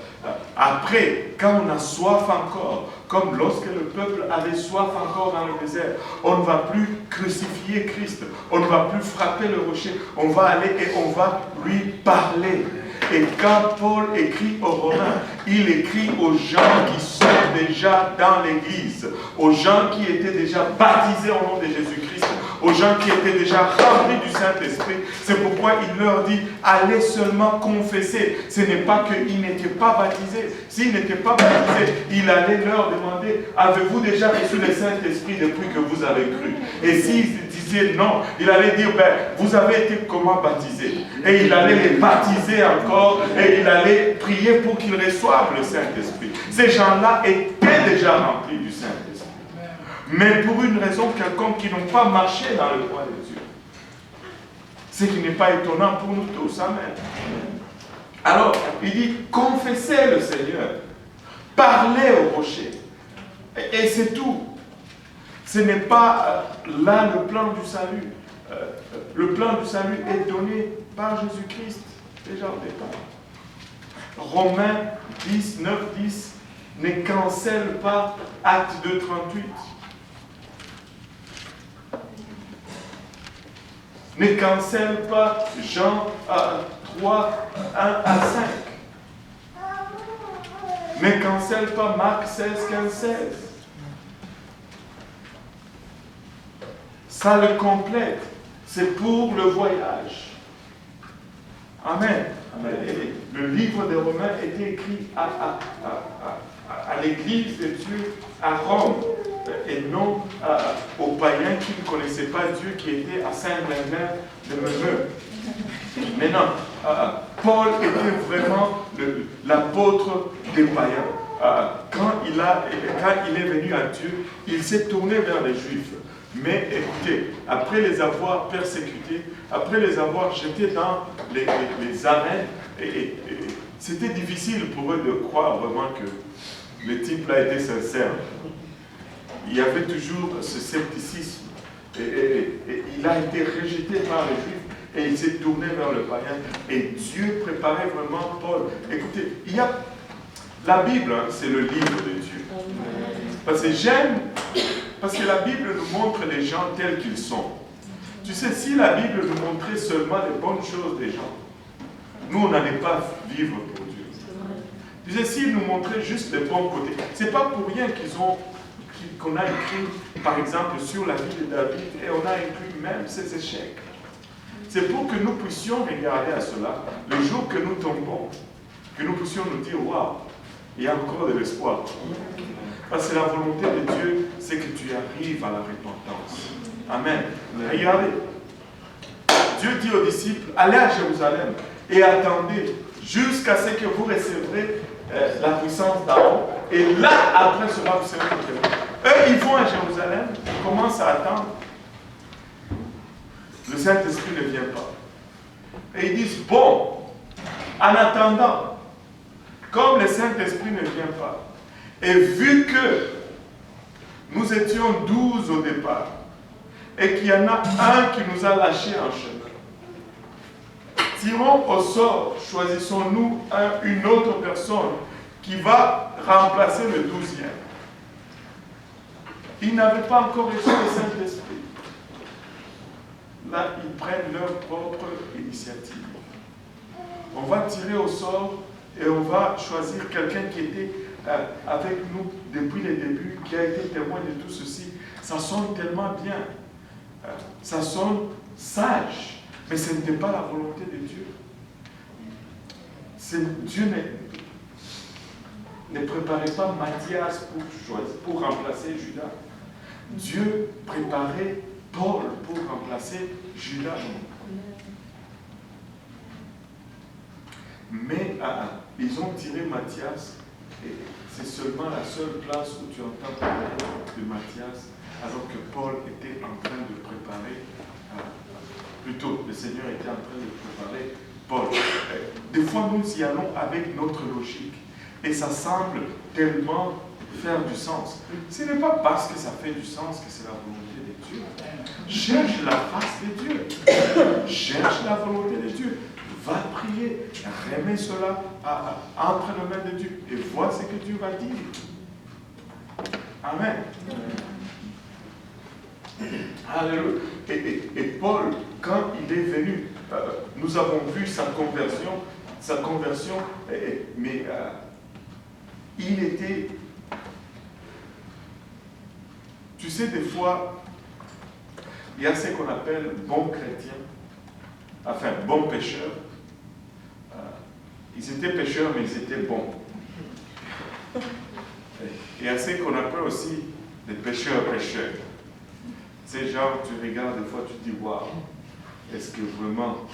S1: après, quand on a soif encore, comme lorsque le peuple avait soif encore dans le désert, on ne va plus crucifier Christ, on ne va plus frapper le rocher, on va aller et on va lui parler. Et quand Paul écrit aux Romains, il écrit aux gens qui sont déjà dans l'Église, aux gens qui étaient déjà baptisés au nom de Jésus-Christ, aux gens qui étaient déjà remplis du Saint-Esprit. C'est pourquoi il leur dit, allez seulement confesser. Ce n'est pas qu'ils n'étaient pas baptisés. S'ils n'étaient pas baptisés, il allait leur demander, avez-vous déjà reçu le Saint-Esprit depuis que vous avez cru? Et s'ils disaient non, il allait dire, ben, vous avez été comment baptisés? Et il allait les baptiser encore, et il allait prier pour qu'ils reçoivent le Saint-Esprit. Ces gens-là étaient déjà remplis du Saint-Esprit. Mais pour une raison quelconque, qui n'ont pas marché dans le droit de Dieu. Ce qui n'est pas étonnant pour nous tous. Amen. Alors, il dit, confessez le Seigneur. Parlez au rocher. Et c'est tout. Ce n'est pas là le plan du salut. Le plan du salut est donné par Jésus-Christ, déjà au départ. Romains 10, 9, 10 ne cancelle pas Acte 2, 38. Ne cancelle pas Jean 3, 1 à 5. Ne cancelle pas Marc 16, 15, 16. Ça le complète. C'est pour le voyage. Amen. Le livre des Romains était écrit à l'église de Dieu à Rome et non aux païens qui ne connaissaient pas Dieu, qui étaient à Saint-Bernard de Meureux. Maintenant, Paul était vraiment l'apôtre des païens. Quand il est venu à Dieu, il s'est tourné vers les Juifs. Mais écoutez, après les avoir persécutés, après les avoir jetés dans les arènes, c'était difficile pour eux de croire vraiment que le type là était sincère. Il y avait toujours ce scepticisme. Et il a été rejeté par les Juifs et il s'est tourné vers le païen. Et Dieu préparait vraiment Paul. Écoutez, la Bible, hein, c'est le livre de Dieu. Parce que j'aime Parce que la Bible nous montre les gens tels qu'ils sont. Tu sais, si la Bible nous montrait seulement les bonnes choses des gens, nous, on n'allait pas vivre pour Dieu. Tu sais, s'il nous montrait juste les bons côtés, c'est pas pour rien qu'on a écrit, par exemple, sur la vie de David, et on a écrit même ses échecs. C'est pour que nous puissions regarder à cela, le jour que nous tombons, que nous puissions nous dire, waouh, il y a encore de l'espoir. Parce que la volonté de Dieu, c'est que tu arrives à la repentance. Amen. Regardez. Dieu dit aux disciples, allez à Jérusalem et attendez jusqu'à ce que vous recevrez la puissance d'Aaron. Et là, après cela, vous serez préparés. Eux, ils vont à Jérusalem, ils commencent à attendre. Le Saint-Esprit ne vient pas. Et ils disent, bon, en attendant, comme le Saint-Esprit ne vient pas, et vu que nous étions 12 au départ, et qu'il y en a un qui nous a lâchés en chemin, tirons au sort, choisissons-nous une autre personne qui va remplacer le 12e. Ils n'avaient pas encore reçu le Saint-Esprit. Là, ils prennent leur propre initiative. On va tirer au sort et on va choisir quelqu'un qui était avec nous depuis les débuts, qui a été témoin de tout ceci. Ça sonne tellement bien. Ça sonne sage. Mais ce n'était pas la volonté de Dieu. Dieu ne préparait pas Matthias pour remplacer Judas. Dieu préparait Paul pour remplacer Judas. Mais ils ont tiré Matthias, et c'est seulement la seule place où tu entends parler de Matthias, alors que Paul était en train de préparer, plutôt le Seigneur était en train de préparer Paul. Des fois, nous y allons avec notre logique, et ça semble tellement faire du sens. Ce n'est pas parce que ça fait du sens que c'est la volonté de Dieu. Cherche la face de Dieu. Cherche la volonté de Dieu. Va prier. Remets cela entre les mains de Dieu. Et vois ce que Dieu va dire. Amen. Alléluia. Et Paul, quand il est venu, nous avons vu sa conversion, mais il était... Tu sais, des fois, il y a ce qu'on appelle bons chrétiens, enfin, bons pécheurs. Ils étaient pécheurs, mais ils étaient bons. Et il y a ce qu'on appelle aussi des pécheurs. C'est genre, tu regardes des fois, tu te dis, waouh, est-ce que vraiment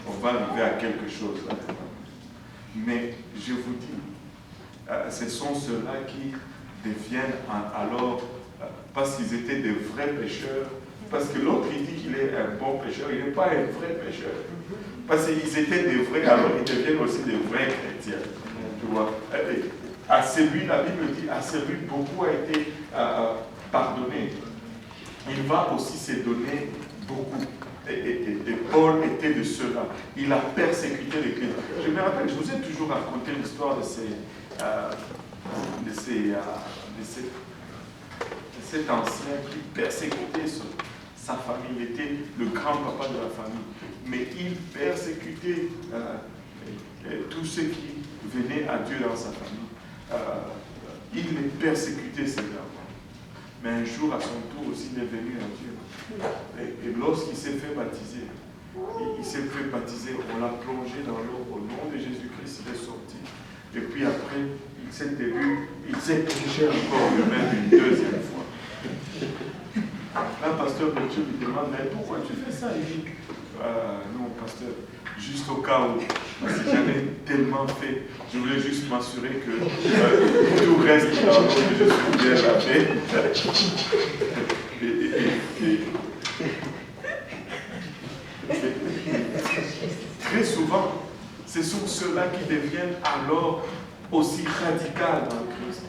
S1: on va arriver à quelque chose là? Mais je vous dis, ce sont ceux-là qui deviennent alors, parce qu'ils étaient des vrais pécheurs, parce que l'autre il dit qu'il est un bon pécheur, il n'est pas un vrai pécheur. Parce qu'ils étaient des vrais, alors ils deviennent aussi des vrais chrétiens. Tu vois? À celui, la Bible dit, à celui beaucoup a été pardonné. Il va aussi se donner beaucoup. Et Paul était de ceux-là. Il a persécuté les chrétiens. Je me rappelle, je vous ai toujours raconté l'histoire de cet ancien qui persécutait sa famille. Il était le grand-papa de la famille. Mais il persécutait tous ceux qui venaient à Dieu dans sa famille. Il les persécutait, ces gars. Mais un jour, à son tour aussi, il est venu à Dieu. Et lorsqu'il s'est fait baptiser, on l'a plongé dans l'eau. Au nom de Jésus-Christ, il est sorti. Et puis après, il s'est péché encore lui-même une deuxième fois. Un pasteur de Dieu lui demande, mais pourquoi tu fais ça? Il dit, non, pasteur, juste au cas où, parce que j'en ai tellement fait, je voulais juste m'assurer que tout reste dans l'eau, que je suis bien lavé. Très souvent, ce sont ceux-là qui deviennent alors aussi radicaux dans le Christ.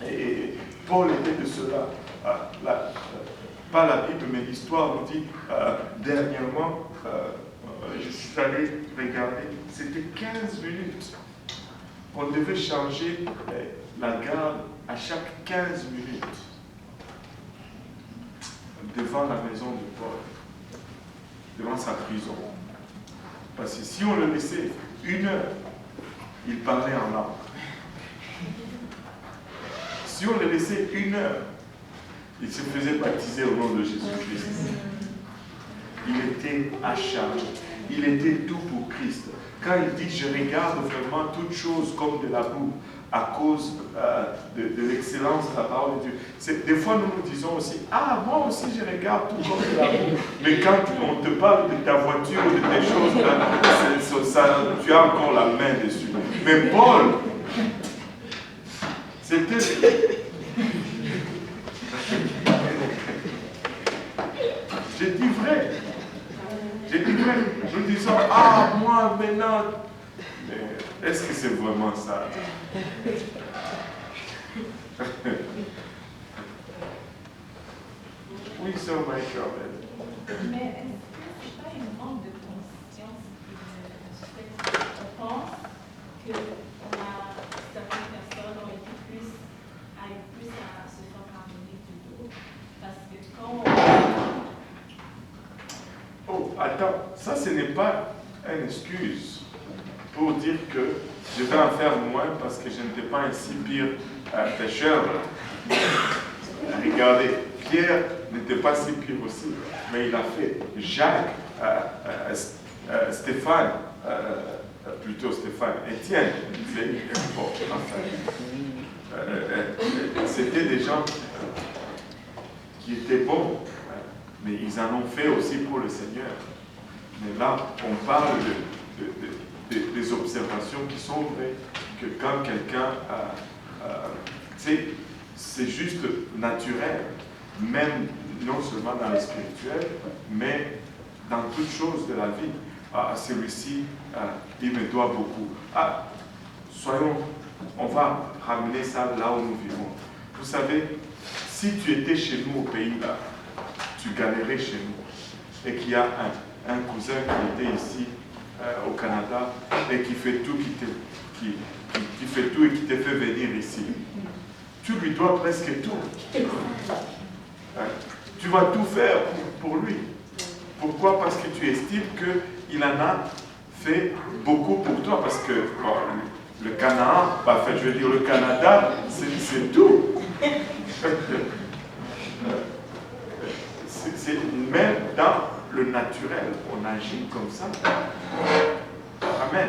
S1: Et Paul était de ceux-là. Pas la Bible, mais l'histoire nous dit, dernièrement, je suis allé regarder, c'était 15 minutes. On devait changer la garde à chaque 15 minutes devant la maison de Paul, devant sa prison. Parce que si on le laissait 1 heure, il parlait en langue. Si on le laissait 1 heure, il se faisait baptiser au nom de Jésus-Christ. Il était acharné. Il était tout pour Christ. Quand il dit « Je regarde vraiment toutes choses comme de la boue » à cause de l'excellence de la parole de Dieu. Des fois, nous nous disons aussi « Ah, moi aussi, je regarde tout comme de la boue. » Mais quand on te parle de ta voiture ou de tes choses, tu as encore la main dessus. Mais Paul, c'était... J'ai dit vrai. J'ai dit vrai. Nous disons, ah, moi, maintenant. Mais est-ce que c'est vraiment ça? Oui, c'est Michael.
S2: Mais est-ce que c'est pas une manque de conscience on pense qu'on a certaines personnes ont été plus à se faire pardonner que d'autres? Parce que quand
S1: Oh, attends, ça ce n'est pas une excuse pour dire que je vais en faire moins parce que je n'étais pas un si pire pécheur. Regardez, Pierre n'était pas si pire aussi, mais il a fait. Jacques, Stéphane, Étienne, bon, enfin, c'était des gens qui étaient bons. Mais ils en ont fait aussi pour le Seigneur. Mais là, on parle des observations qui sont vraies. Que quand quelqu'un, c'est juste naturel, même non seulement dans le spirituel, mais dans toute chose de la vie. Celui-ci, il me doit beaucoup. On va ramener ça là où nous vivons. Vous savez, si tu étais chez nous au pays là, tu galérais chez nous, et qu'il y a un cousin qui était ici au Canada et qui fait tout, qui fait tout et qui te fait venir ici, tu lui dois presque tout. Tu vas tout faire pour lui. Pourquoi? Parce que tu estimes qu'il en a fait beaucoup pour toi, parce que le Canada, je veux dire le Canada, c'est tout. Même dans le naturel, on agit comme ça. Amen.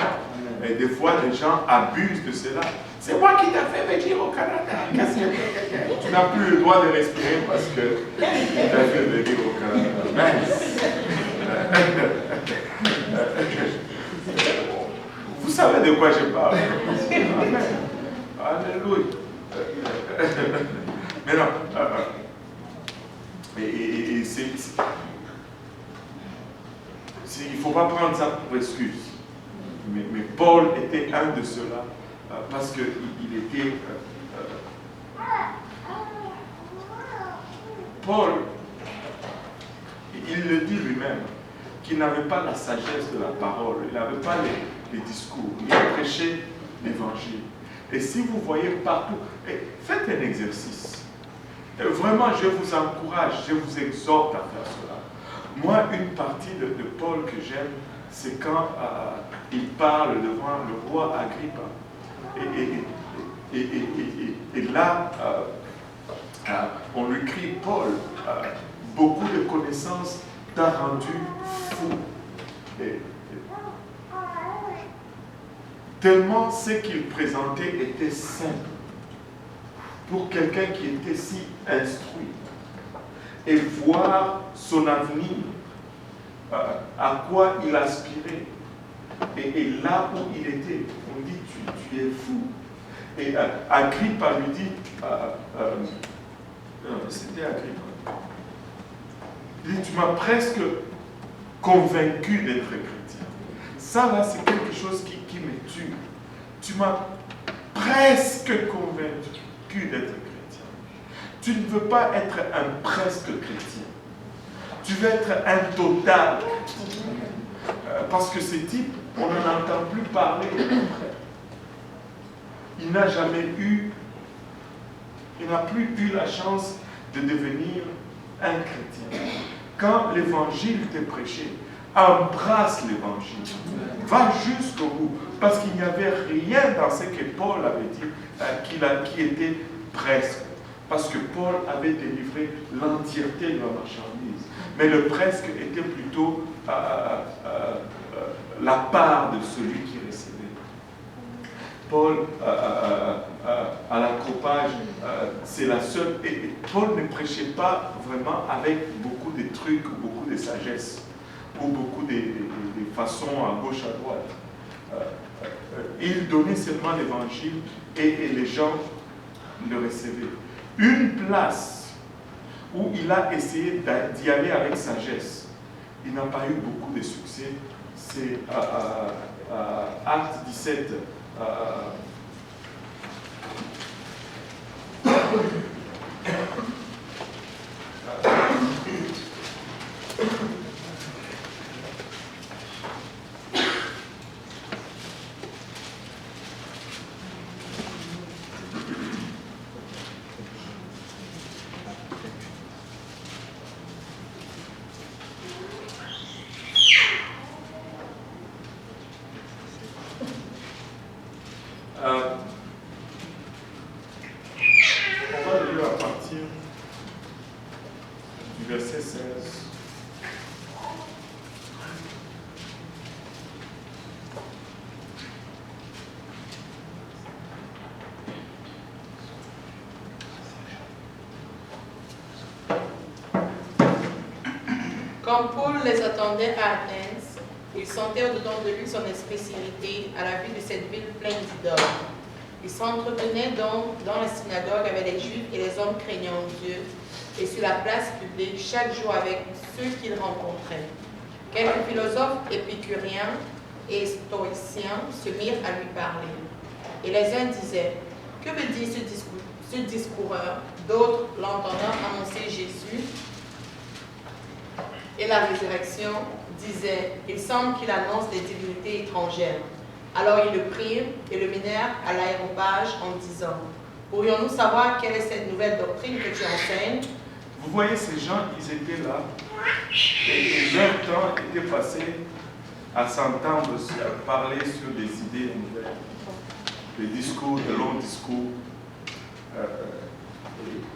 S1: Et des fois, les gens abusent de cela. C'est moi qui t'ai fait venir au Canada. Tu n'as plus le droit de respirer parce que tu t'as fait venir au Canada. Vous savez de quoi je parle. Amen. Alléluia. Mais non. Il ne faut pas prendre ça pour excuse. Mais Paul était un de ceux-là parce qu'il était... Paul, il le dit lui-même, qu'il n'avait pas la sagesse de la parole, il n'avait pas les discours, il a prêché l'évangile. Et si vous voyez partout, faites un exercice. Vraiment, je vous encourage, je vous exhorte à faire cela. Moi, une partie de Paul que j'aime, c'est quand il parle devant le roi Agrippa. Et là, on lui crie, Paul, beaucoup de connaissances t'a rendu fou. Tellement ce qu'il présentait était simple pour quelqu'un qui était si instruit. Et voir son avenir, à quoi il aspirait. Et là où il était, on dit, tu es fou. Et Agrippa lui dit, c'était Agrippa, il dit, tu m'as presque convaincu d'être chrétien. Ça là, c'est quelque chose qui me tue. Tu m'as presque convaincu d'être chrétien. Tu ne veux pas être un presque chrétien. Tu veux être un total chrétien. Parce que ce type, on n'en entend plus parler après. Il n'a jamais eu n'a plus eu la chance de devenir un chrétien. Quand l'évangile t'est prêché, embrasse l'évangile. Va jusqu'au bout. Parce qu'il n'y avait rien dans ce que Paul avait dit qui était presque. Parce que Paul avait délivré l'entièreté de la marchandise. Mais le presque était plutôt la part de celui qui recevait. Paul, à l'accroupage, c'est la seule. Et Paul ne prêchait pas vraiment avec beaucoup de trucs, beaucoup de sagesse, ou beaucoup de façons à gauche, à droite. Il donnait seulement l'évangile et les gens le recevaient. Une place où il a essayé d'y aller avec sagesse, il n'a pas eu beaucoup de succès, c'est Acte 17. On va lire à partir du verset 16.
S3: Quand Paul les attendait à Athènes, il sentait au-dedans de lui son esprit s'irriter à la vue de cette ville pleine d'idoles. Il s'entretenait donc dans la synagogue avec les Juifs et les hommes craignant Dieu, et sur la place publique chaque jour avec ceux qu'il rencontrait. Quelques philosophes épicuriens et stoïciens se mirent à lui parler. Et les uns disaient, « Que veut dire ce discoureur ?» D'autres, l'entendant annoncer Jésus et la résurrection, disaient, « Il semble qu'il annonce des divinités étrangères. » Alors ils le prirent et le menèrent à l'aréopage en disant, « Pourrions-nous savoir quelle est cette nouvelle doctrine que tu enseignes ?»
S1: Vous voyez, ces gens, ils étaient là, et leur temps était passé à s'entendre, à parler sur des idées nouvelles, des discours, de longs discours.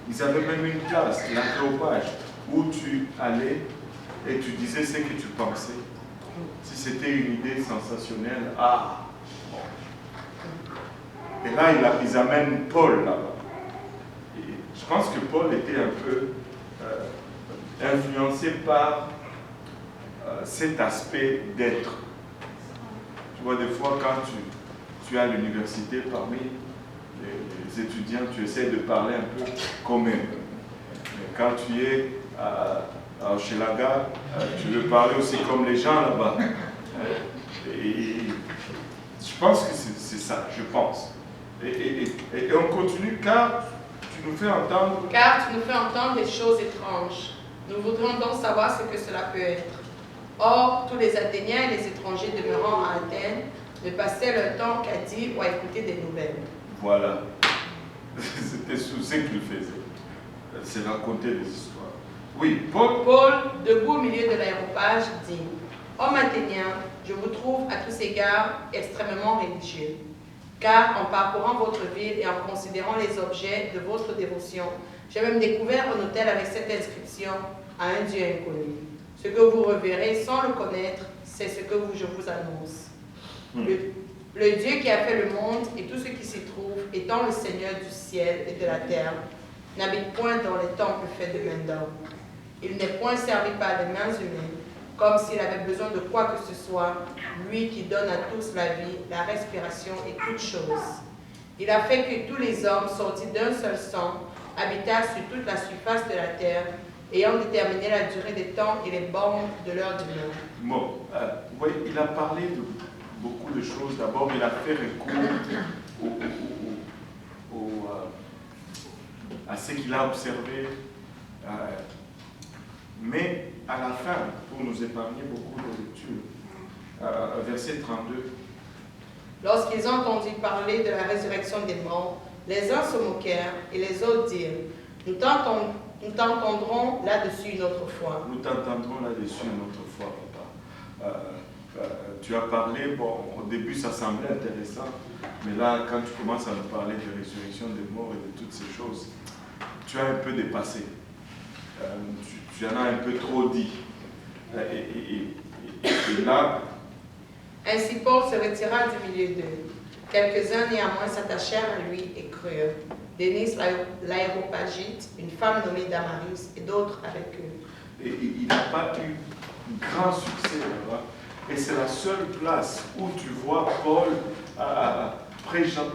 S1: Ils avaient même une classe, l'aréopage, où tu allais et tu disais ce que tu pensais. Si c'était une idée sensationnelle, bon. Et là, ils amènent Paul là-bas. Et je pense que Paul était un peu influencé par cet aspect d'être. Tu vois, des fois, quand tu es à l'université, parmi les étudiants, tu essaies de parler un peu comme eux. Mais quand tu es chez la gare, tu veux parler aussi comme les gens là-bas. Et je pense que c'est ça, je pense. Et on continue car tu nous fais entendre...
S3: Car tu nous fais entendre des choses étranges. Nous voudrions donc savoir ce que cela peut être. Or, tous les Athéniens et les étrangers demeurant à Athènes ne passaient leur temps qu'à dire ou à écouter des nouvelles.
S1: Voilà. C'était ce qu'il faisait. C'est raconter des histoires. Oui,
S3: Paul, debout au milieu de l'aréopage, dit, « Hommes athéniens, je vous trouve à tous égards extrêmement religieux. Car en parcourant votre ville et en considérant les objets de votre dévotion, j'ai même découvert un autel avec cette inscription à un Dieu inconnu. Ce que vous reverrez sans le connaître, c'est ce que je vous annonce. Le Dieu qui a fait le monde et tout ce qui s'y trouve, étant le Seigneur du ciel et de la terre, n'habite point dans les temples faits de main d'homme. Il n'est point servi par des mains humaines, comme s'il avait besoin de quoi que ce soit, lui qui donne à tous la vie, la respiration et toutes choses. Il a fait que tous les hommes, sortis d'un seul sang, habitèrent sur toute la surface de la terre, ayant déterminé la durée des temps et les bornes de leur demeure.
S1: Bon, oui, il a parlé de beaucoup de choses. D'abord, il a fait recours à ce qu'il a observé. Mais à la fin, pour nous épargner beaucoup de lectures, verset 32.
S3: Lorsqu'ils ont entendu parler de la résurrection des morts, Les uns se moquèrent et les autres dirent, nous t'entendrons là-dessus une autre fois.
S1: Nous t'entendrons là-dessus une autre fois, papa. Tu as parlé, bon, au début ça semblait intéressant, mais là, quand tu commences à nous parler de résurrection des morts et de toutes ces choses, tu as un peu dépassé. Tu en as un peu trop dit. Et là...
S3: Ainsi Paul se retira du milieu d'eux. Quelques-uns néanmoins s'attachèrent à lui et crurent. Denise l'Aéropagite, une femme nommée Damaris et d'autres avec eux.
S1: Et il n'a pas eu grand succès là-bas. Et c'est la seule place où tu vois Paul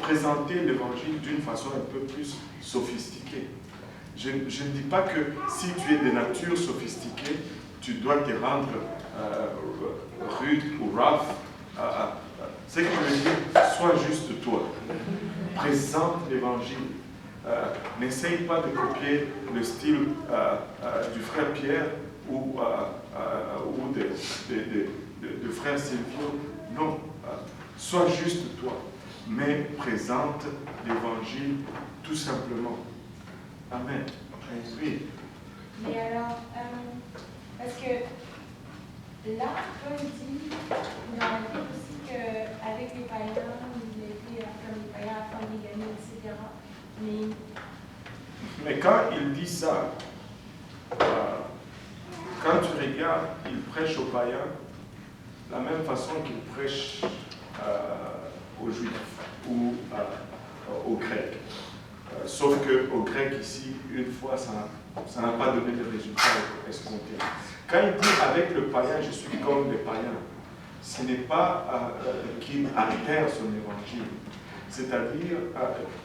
S1: présenter l'évangile d'une façon un peu plus sophistiquée. Je ne dis pas que si tu es de nature sophistiquée, tu dois te rendre rude ou rough. C'est que je veux dire, sois juste toi. Présente l'évangile. N'essaye pas de copier le style du frère Pierre ou de frère Silvio. Non, sois juste toi. Mais présente l'évangile tout simplement. Amen. Oui.
S5: Mais alors, parce que là, Paul dit dans la Bible aussi qu'avec les païens, il était comme les païens à faire les gagner, etc.
S1: Mais quand il dit ça, quand tu regardes, il prêche aux païens la même façon qu'il prêche aux juifs ou aux grecs. Sauf qu'aux grecs ici, une fois, ça n'a pas donné le résultat escompté. Quand il dit avec le païen, je suis comme les païens, ce n'est pas qu'il altère son évangile. C'est-à-dire,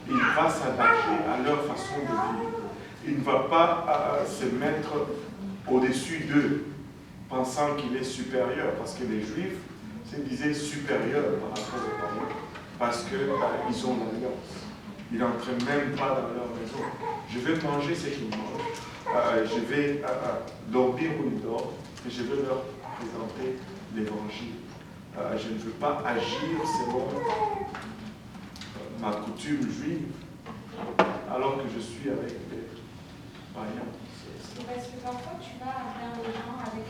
S1: il va s'adapter à leur façon de vivre. Il ne va pas se mettre au-dessus d'eux, pensant qu'il est supérieur, parce que les Juifs se disaient supérieurs par rapport aux païens, parce qu'ils ont l'alliance. Ils n'entrent même pas dans leur maison. Je vais manger ce qu'ils mangent, je vais dormir où ils dorment, et je vais leur présenter l'évangile. Je ne veux pas agir selon ma coutume juive, alors que je suis avec les païens.
S5: Parce que parfois tu vas vers les gens avec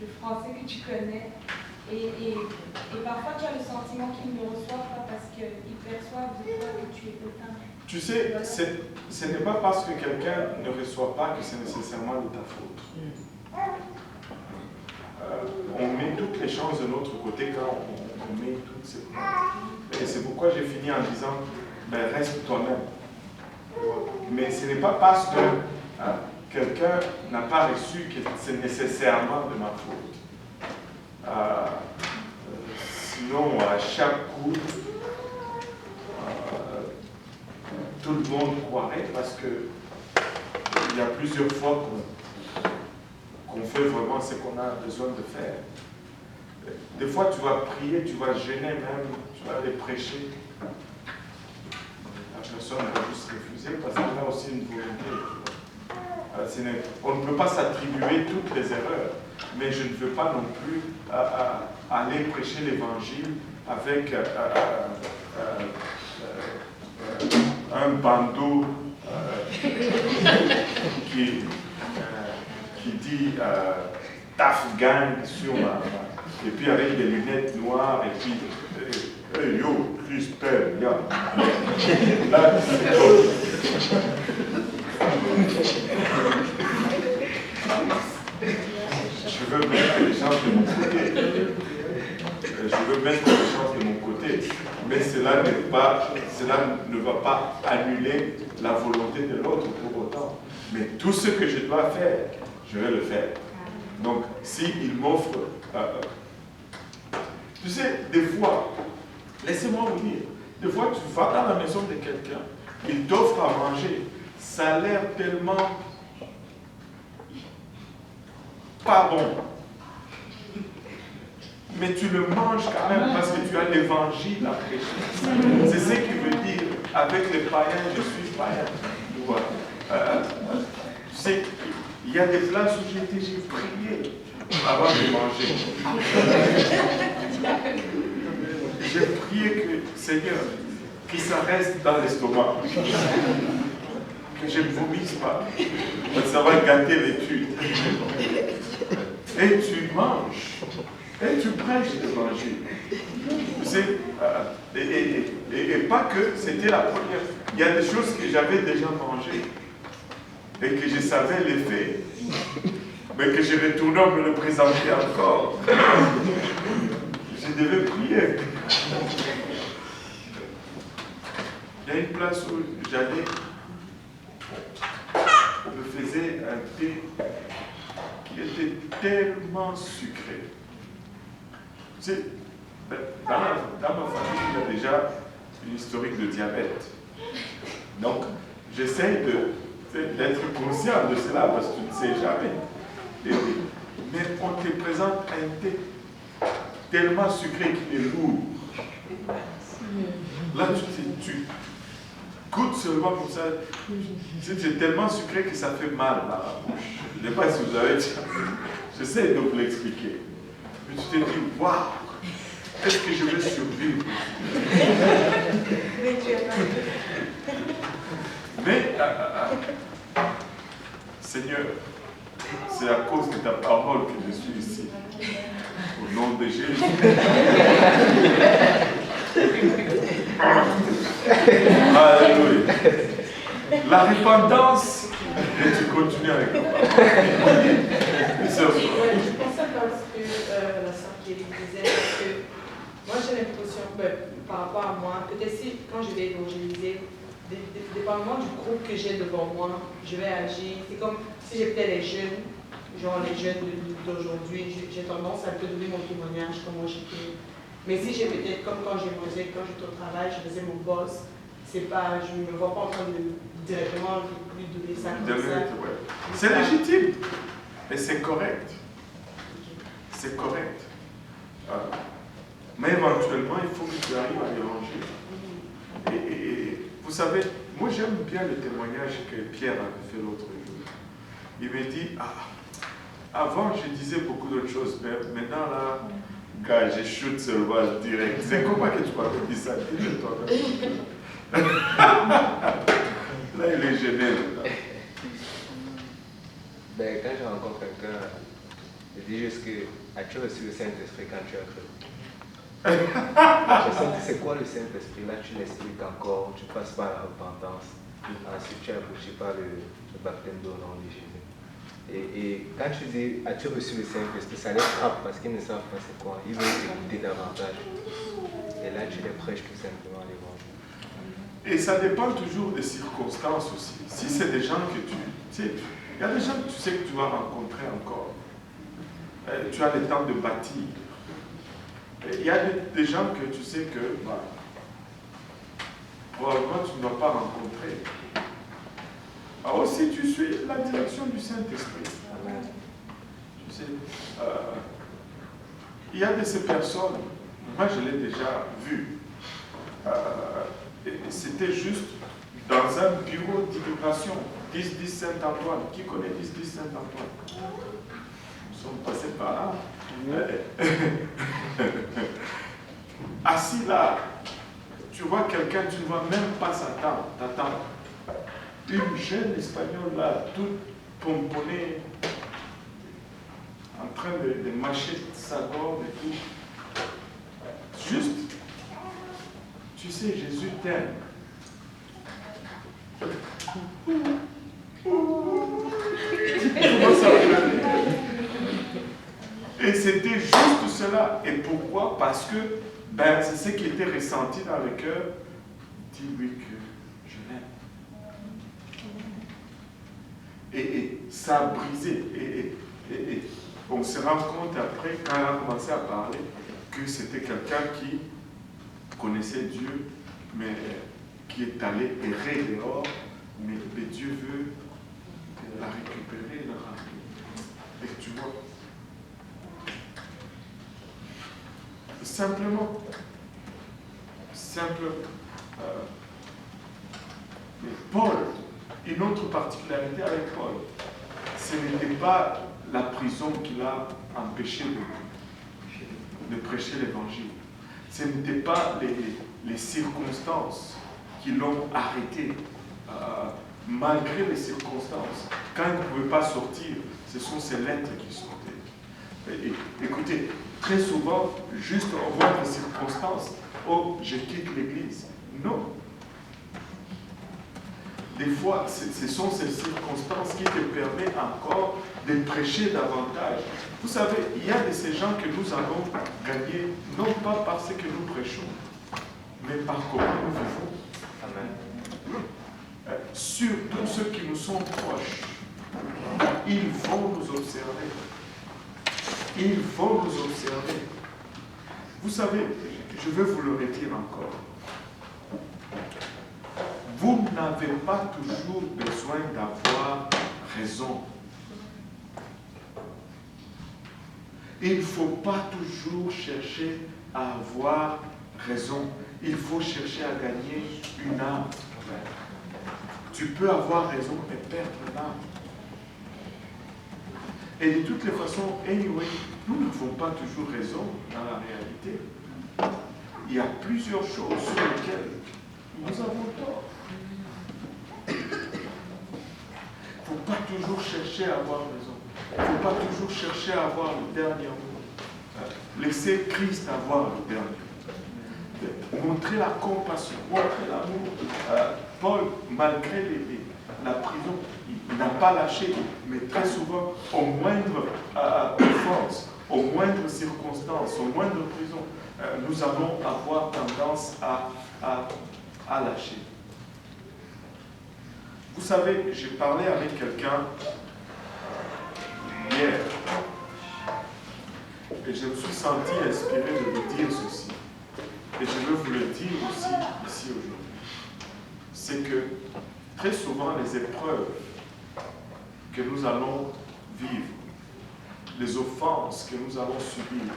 S5: le français que tu connais et parfois tu as le sentiment qu'ils ne le reçoivent pas parce qu'ils perçoivent de toi que tu es hautain.
S1: Tu sais, ce n'est pas parce que quelqu'un ne reçoit pas que c'est nécessairement de ta faute. On met toutes les chances de notre côté quand on met toutes ces points. Et c'est pourquoi j'ai fini en disant, ben, reste toi-même. Mais ce n'est pas parce que quelqu'un n'a pas reçu que c'est nécessairement de ma faute. Sinon, à chaque coup, tout le monde croirait parce que il y a plusieurs fois qu'on fait vraiment ce qu'on a besoin de faire. Des fois, tu vas prier, tu vas gêner même, tu vas aller prêcher. La personne va juste refuser parce qu'elle a aussi une volonté. On ne peut pas s'attribuer toutes les erreurs, mais je ne veux pas non plus aller prêcher l'évangile avec un bandeau qui dit Taf Gang sur et puis avec des lunettes noires et puis hey, yo, Christelle, yeah. Là, c'est je veux mettre les chances de mon côté. Je veux mettre les chances de mon côté. Mais cela ne va pas annuler la volonté de l'autre pour autant. Mais tout ce que je dois faire, je vais le faire. Donc, s'il m'offre... tu sais, des fois, laissez-moi vous dire, des fois tu vas dans la maison de quelqu'un, il t'offre à manger, ça a l'air tellement pas bon. Mais tu le manges quand même parce que tu as l'évangile à prêcher. C'est ce qui veut dire, avec les païens, je suis païen. Tu sais, il y a des places où j'ai prié avant de manger. J'ai prié que, Seigneur, que que ça reste dans l'estomac. Que je ne vomisse pas. Ça va gâter l'étude. Et tu manges. Et tu prêches de manger. Tu sais, et pas que c'était la première. Il y a des choses que j'avais déjà mangées et que je savais l'effet, mais que je retournais me le présenter encore. Je devais prier. Il y a une place où j'allais, on me faisait un thé qui était tellement sucré. Tu sais, dans ma famille, il y a déjà une historique de diabète. Donc, j'essaie d'être conscient de cela parce que tu ne sais jamais. Mais on te présente un thé tellement sucré qu'il est lourd. Là, tu goûtes seulement comme ça. C'est tellement sucré que ça fait mal dans la bouche. Je ne sais pas si vous avez déjà. J'essaie de vous l'expliquer. Mais tu te dis, waouh, est-ce que je vais survivre? Mais, Seigneur, c'est à cause de ta parole que je suis ici. Au nom de Jésus. Alléluia. La repentance, et tu continues avec moi.
S3: Je pensais parce que la sœur qui disait, parce que moi j'ai l'impression, par rapport à moi, peut-être si quand je vais évangéliser, dépendamment du groupe que j'ai devant moi, je vais agir. C'est comme si j'étais les jeunes, genre les jeunes d'aujourd'hui, j'ai tendance à un peu donner mon témoignage, comment j'étais. Mais si j'ai peut-être, comme quand j'étais au travail, je faisais mon boss, c'est pas, je ne me vois pas en train de directement lui donner ça comme ça.
S1: C'est légitime, et c'est correct. C'est correct. Mais éventuellement, il faut que tu arrives à mélanger. Et vous savez, moi j'aime bien le témoignage que Pierre avait fait l'autre jour. Il me dit, avant je disais beaucoup d'autres choses, mais maintenant là, gars, je shoot sur le voile direct. C'est comment que tu m'avais dit ça? Dis-le toi-même. Là, il est gêné.
S6: Ben, quand je rencontre quelqu'un, je dis juste que as-tu reçu le Saint-Esprit quand tu as cru? Je sais que c'est quoi le Saint-Esprit? Là, tu l'expliques encore, tu passes par la repentance. Ensuite, tu es approché par le baptême d'eau au nom de Jésus. Et quand tu dis as-tu reçu le Saint-Esprit, ça les frappe parce qu'ils ne savent pas c'est quoi. Ils veulent écouter davantage. Et là, tu les prêches tout simplement l'évangile.
S1: Et ça dépend toujours des circonstances aussi. Si c'est des gens que tu sais, il y a des gens que tu sais que tu vas rencontrer encore. Tu as le temps de bâtir. Il y a des gens que tu sais que probablement tu ne dois pas rencontrer. Alors si tu suis la direction du Saint-Esprit, tu sais, il y a de ces personnes, moi je l'ai déjà vu, c'était juste dans un bureau d'immigration, 10-10 Saint-Antoine. Qui connaît 10-10 Saint-Antoine? Nous sommes passés par là. Assis là, tu vois quelqu'un, tu ne vois même pas sa tante. Une jeune espagnole là, toute pomponnée, en train de mâcher sa gorge et tout. Juste, tu sais, Jésus t'aime. Et c'était juste cela. Et pourquoi? Parce que c'est ce qui était ressenti dans le cœur. Dis oui que je l'aime. Et ça a brisé. Et on se rend compte après, quand elle a commencé à parler, que c'était quelqu'un qui connaissait Dieu, mais qui est allé errer dehors, mais Dieu veut la récupérer, la ramener. Et tu vois, simplement, mais Paul, une autre particularité avec Paul, ce n'était pas la prison qui l'a empêché de prêcher l'évangile. Ce n'était pas les circonstances qui l'ont arrêté, malgré les circonstances. Quand il ne pouvait pas sortir, ce sont ces lettres qui sortaient. Et, écoutez, très souvent, juste en voit les circonstances, oh, je quitte l'église. Non. Des fois, ce sont ces circonstances qui te permettent encore de prêcher davantage. Vous savez, il y a de ces gens que nous allons gagner, non pas parce que nous prêchons, mais par comment nous vivons. Amen. Surtout ceux qui nous sont proches, ils vont nous observer. Ils vont nous observer. Vous savez, je veux vous le redire encore. Vous n'avez pas toujours besoin d'avoir raison. Il ne faut pas toujours chercher à avoir raison. Il faut chercher à gagner une âme. Tu peux avoir raison et perdre l'âme. Et de toutes les façons, anyway, nous n'avons pas toujours raison dans la réalité. Il y a plusieurs choses sur lesquelles nous avons tort. Il ne faut pas toujours chercher à avoir raison. Il ne faut pas toujours chercher à avoir le dernier mot. Laissez Christ avoir le dernier mot. Montrer la compassion, montrer l'amour. Paul, malgré la prison, il n'a pas lâché, mais très souvent, au moindre offense, aux moindres circonstances, aux moindres prisons, nous allons avoir tendance à lâcher. Vous savez, j'ai parlé avec quelqu'un hier et je me suis senti inspiré de lui dire ceci. Et je veux vous le dire aussi ici aujourd'hui. C'est que très souvent les épreuves que nous allons vivre, les offenses que nous allons subir,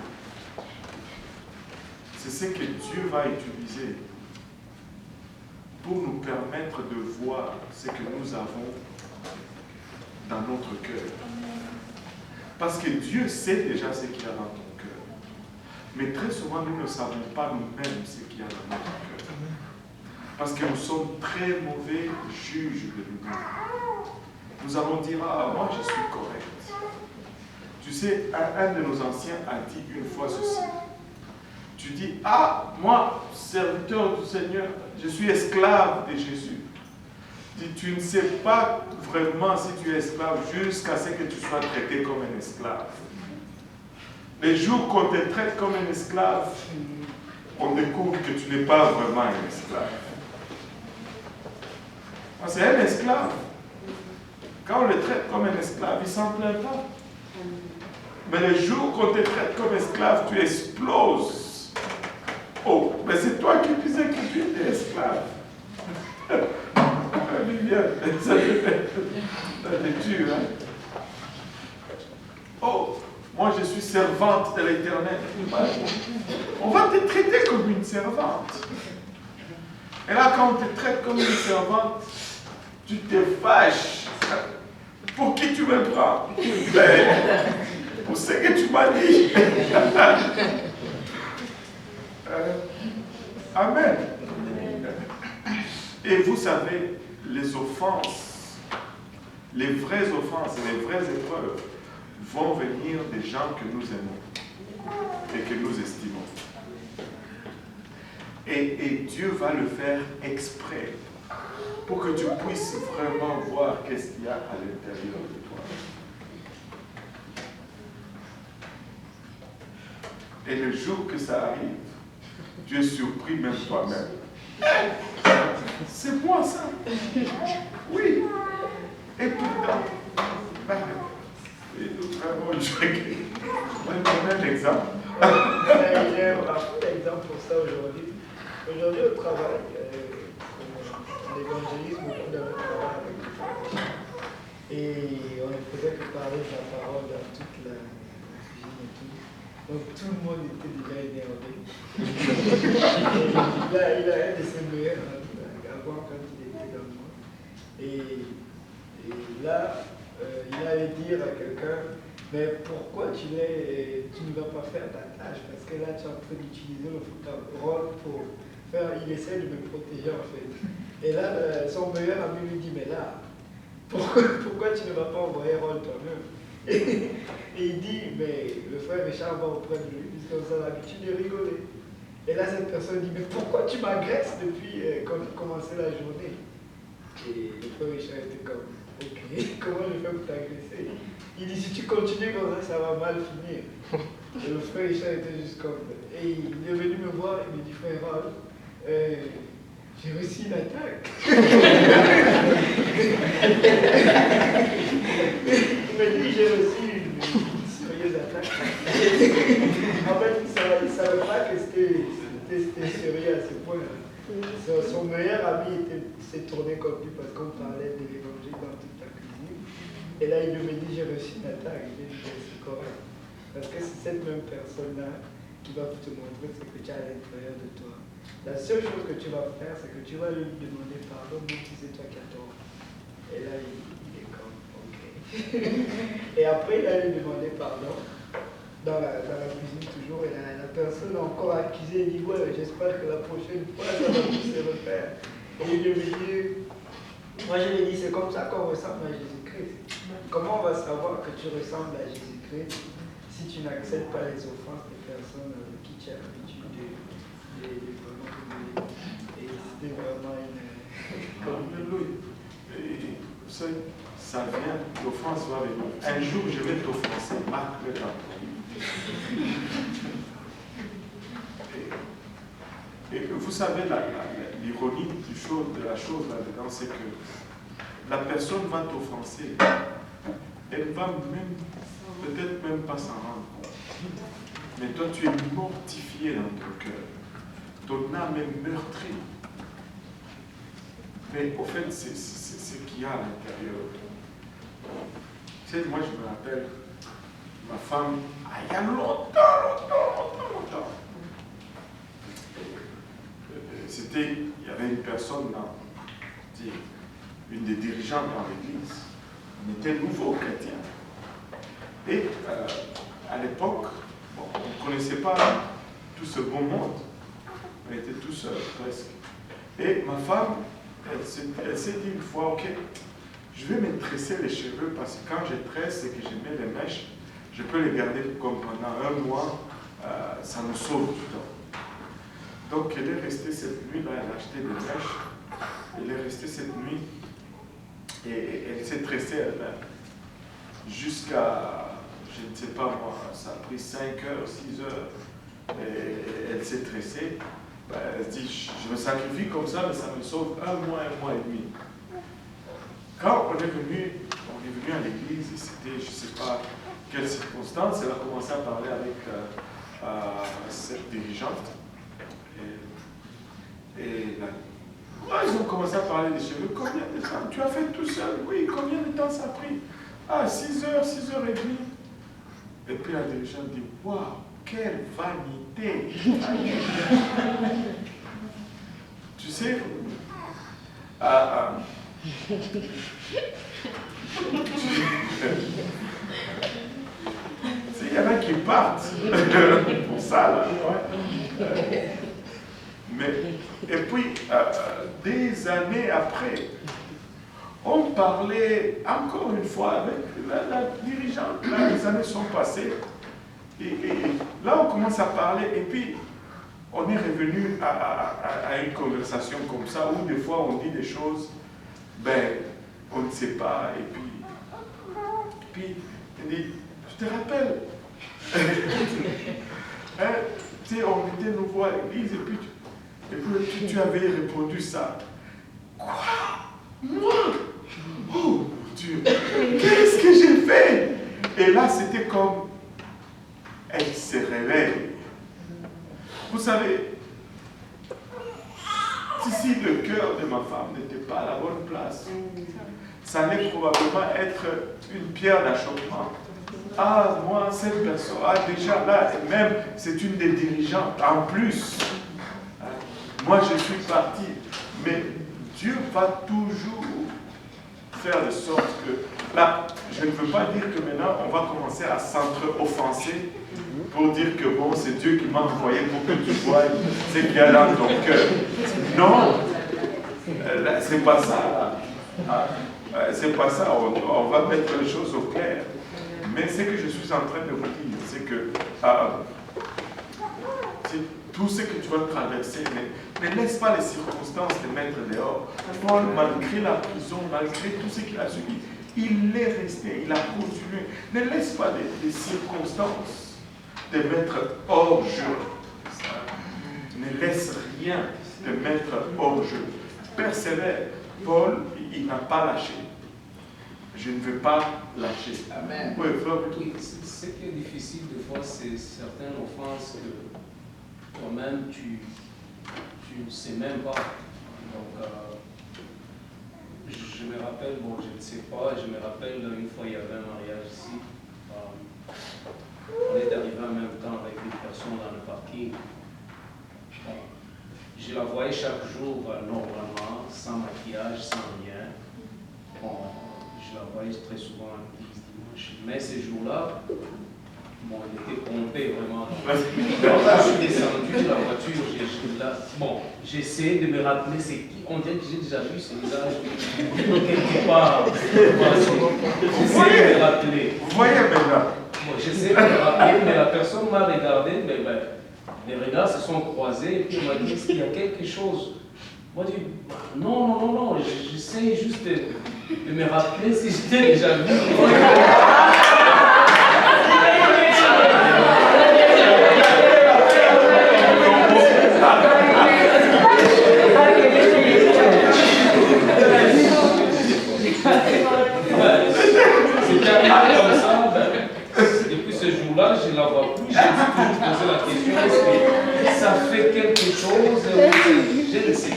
S1: c'est ce que Dieu va utiliser pour nous permettre de voir ce que nous avons dans notre cœur. Parce que Dieu sait déjà ce qu'il y a dans ton cœur. Mais très souvent, nous ne savons pas nous-mêmes ce qu'il y a dans notre cœur. Parce que nous sommes très mauvais juges de nous-mêmes. Nous allons dire, ah, moi je suis correct. Tu sais, un de nos anciens a dit une fois ceci. Tu dis, ah, moi, serviteur du Seigneur, je suis esclave de Jésus. Tu ne sais pas vraiment si tu es esclave jusqu'à ce que tu sois traité comme un esclave. Les jours qu'on te traite comme un esclave, on découvre que tu n'es pas vraiment un esclave. C'est un esclave. Quand on le traite comme un esclave, il ne s'en plaint pas. Mais les jours qu'on te traite comme esclave, tu exploses. Oh, mais c'est toi qui disais que tu étais esclave. Viviane, ça te tue, hein? Oh, moi je suis servante de l'Éternel. On va te traiter comme une servante. Et là, quand on te traite comme une servante, tu te fâches. Pour qui tu me prends? Pour ce que tu m'as dit. Amen. Et vous savez, les offenses, les vraies offenses et les vraies épreuves vont venir des gens que nous aimons et que nous estimons. Et Dieu va le faire exprès pour que tu puisses vraiment voir qu'est-ce qu'il y a à l'intérieur de toi. Et le jour que ça arrive, tu es surpris même toi-même. C'est moi ça. Oui. Et pourtant, vraiment, je vais donner un exemple.
S7: J'ai un exemple pour ça aujourd'hui. Aujourd'hui au travail, en évangélisme, beaucoup d'avons travaillé avec les gens. Et on ne faisait que parler de la parole dans toute la cuisine et tout. Donc tout le monde était déjà énervé. Il a un de ses meilleurs avant quand il était dans le monde. Et là, il allait dire à quelqu'un, mais pourquoi tu ne vas pas faire ta tâche? Parce que là, tu es en train d'utiliser le rôle pour il essaie de me protéger en fait. Et là, son meilleur ami lui dit, mais là, pourquoi tu ne vas pas envoyer Rôle toi-même? Et il dit, mais le frère Richard va auprès de lui, puisqu'on a l'habitude de rigoler. Et là, cette personne dit, mais pourquoi tu m'agresses depuis quand tu commençais la journée? Et le frère Richard était comme, ok, comment je fais pour t'agresser? Il dit, si tu continues comme ça va mal finir. Et le frère Richard était juste comme, et il est venu me voir, il me dit, frère Rôle, j'ai reçu une attaque. Il m'a dit, j'ai reçu une sérieuse attaque. En fait, il ne savait pas que c'était sérieux à ce point. Son meilleur ami s'est tourné comme lui parce qu'on parlait de l'évangile dans toute la cuisine. Et là, il me dit, j'ai reçu une attaque. Il dit, c'est correct. Parce que c'est cette même personne-là qui va te montrer ce que tu as à l'intérieur de toi. La seule chose que tu vas faire, c'est que tu vas lui demander pardon, même si c'est toi qui as tort. Et là, il est comme, ok. Et après, il a lui demandé pardon, dans la cuisine toujours, et la personne a encore accusé, il dit, ouais, j'espère que la prochaine fois, ça va plus se refaire. Et il lui dit, moi je lui ai dit, c'est comme ça qu'on ressemble à Jésus-Christ. Comment on va savoir que tu ressembles à Jésus-Christ si tu n'acceptes pas les offenses des personnes avec qui tu as l'habitude de vraiment communier? Et c'était vraiment une...
S1: Alléluia. Et vous savez, ça vient, l'offense va venir. Un jour, je vais t'offenser, marque le temps. Et vous savez, l'ironie de la chose là-dedans, c'est que la personne va t'offenser. Elle va même, peut-être même pas s'en rendre compte. Mais toi, tu es mortifié dans ton cœur. Ton âme est meurtrie. Mais au fait, c'est ce qu'il y a à l'intérieur. Tu sais, moi, je me rappelle, ma femme, il y a longtemps. Il y avait une personne, une des dirigeantes dans l'église. On était nouveaux chrétiens. Et à l'époque, on ne connaissait pas tout ce beau monde. On était tous seuls, presque. Et ma femme, elle s'est dit une fois, ok, je vais me tresser les cheveux parce que quand je tresse et que je mets les mèches, je peux les garder comme pendant un mois, ça nous sauve du temps. Donc elle est restée cette nuit, là, elle a acheté des mèches, elle est restée cette nuit et elle s'est tressée elle-même. Jusqu'à, je ne sais pas moi, ça a pris 5 heures, 6 heures, et elle s'est tressée. Elle se dit, je me sacrifie comme ça, mais ça me sauve un mois et demi. Quand on est venu à l'église, et c'était, je ne sais pas quelle circonstance, elle a commencé à parler avec cette dirigeante. Et là, ils ont commencé à parler des cheveux. Combien de temps? Tu as fait tout seul? Oui, combien de temps ça a pris? Ah, 6 heures, 6 heures et demie. Et puis la dirigeante dit, waouh, quelle vanité! Tu sais, il y en a qui partent pour ça, là. Et puis, des années après, on parlait encore une fois avec la dirigeante. Là, les années sont passées. Et là, on commence à parler. Et puis, on est revenu à une conversation comme ça, où des fois, on dit des choses, ben, on ne sait pas. Et puis elle dit, je te rappelle, hein, tu sais, on était nouveau à l'église, et puis tu avais répondu ça. Quoi? Moi? Oh mon Dieu, qu'est-ce que j'ai fait? Et là, c'était comme, elle se réveille. Vous savez, si le cœur de ma femme n'était pas à la bonne place, ça allait probablement être une pierre d'achoppement. Ah, moi, cette personne, déjà là, même, c'est une des dirigeantes, en plus. Moi, je suis parti. Mais Dieu va toujours faire de sorte que, là, je ne veux pas dire que maintenant, on va commencer à s'entre-offenser. pour dire que bon, c'est Dieu qui m'a envoyé pour que tu voies ce qu'il y a dans ton cœur. Non, c'est pas ça. C'est pas ça. On va mettre les choses au clair. Mais ce que je suis en train de vous dire, c'est que tout ce que tu vas traverser, ne laisse pas les circonstances te mettre dehors. Paul, malgré la prison, malgré tout ce qu'il a subi, il est resté, il a continué. Ne laisse pas les circonstances te mettre hors jeu. Ne laisse rien te mettre hors jeu. Persévère. Paul, il n'a pas lâché. Je ne veux pas lâcher.
S8: Amen.
S1: Oui,
S8: oui, ce qui est difficile des fois, c'est certaines offenses que toi-même tu ne sais même pas. Donc, je me rappelle, bon, je ne sais pas, je me rappelle une fois il y avait un mariage ici. On est arrivé en même temps avec une personne dans le parking. Je la voyais chaque jour normalement, sans maquillage, sans rien. Bon, je la voyais très souvent dimanche. Mais ces jours-là, bon, elle était pompée vraiment. Quand je suis descendu de la voiture, j'ai essayé de me rappeler c'est qui. On dirait que j'ai déjà vu ce visage quelque part. J'essaie de me rappeler.
S1: Vous voyez maintenant.
S8: Bon, j'essaie de me rappeler, mais la personne m'a regardé, mais les regards se sont croisés et puis on m'a dit est-ce qu'il y a quelque chose? Moi je dis non, j'essaie juste de me rappeler si j'étais déjà vu. C'était arrivé comme ça. Depuis ce jour-là, je ne la vois plus. Je me suis toujours posé la question est-ce que ça fait quelque chose? Je ne sais pas.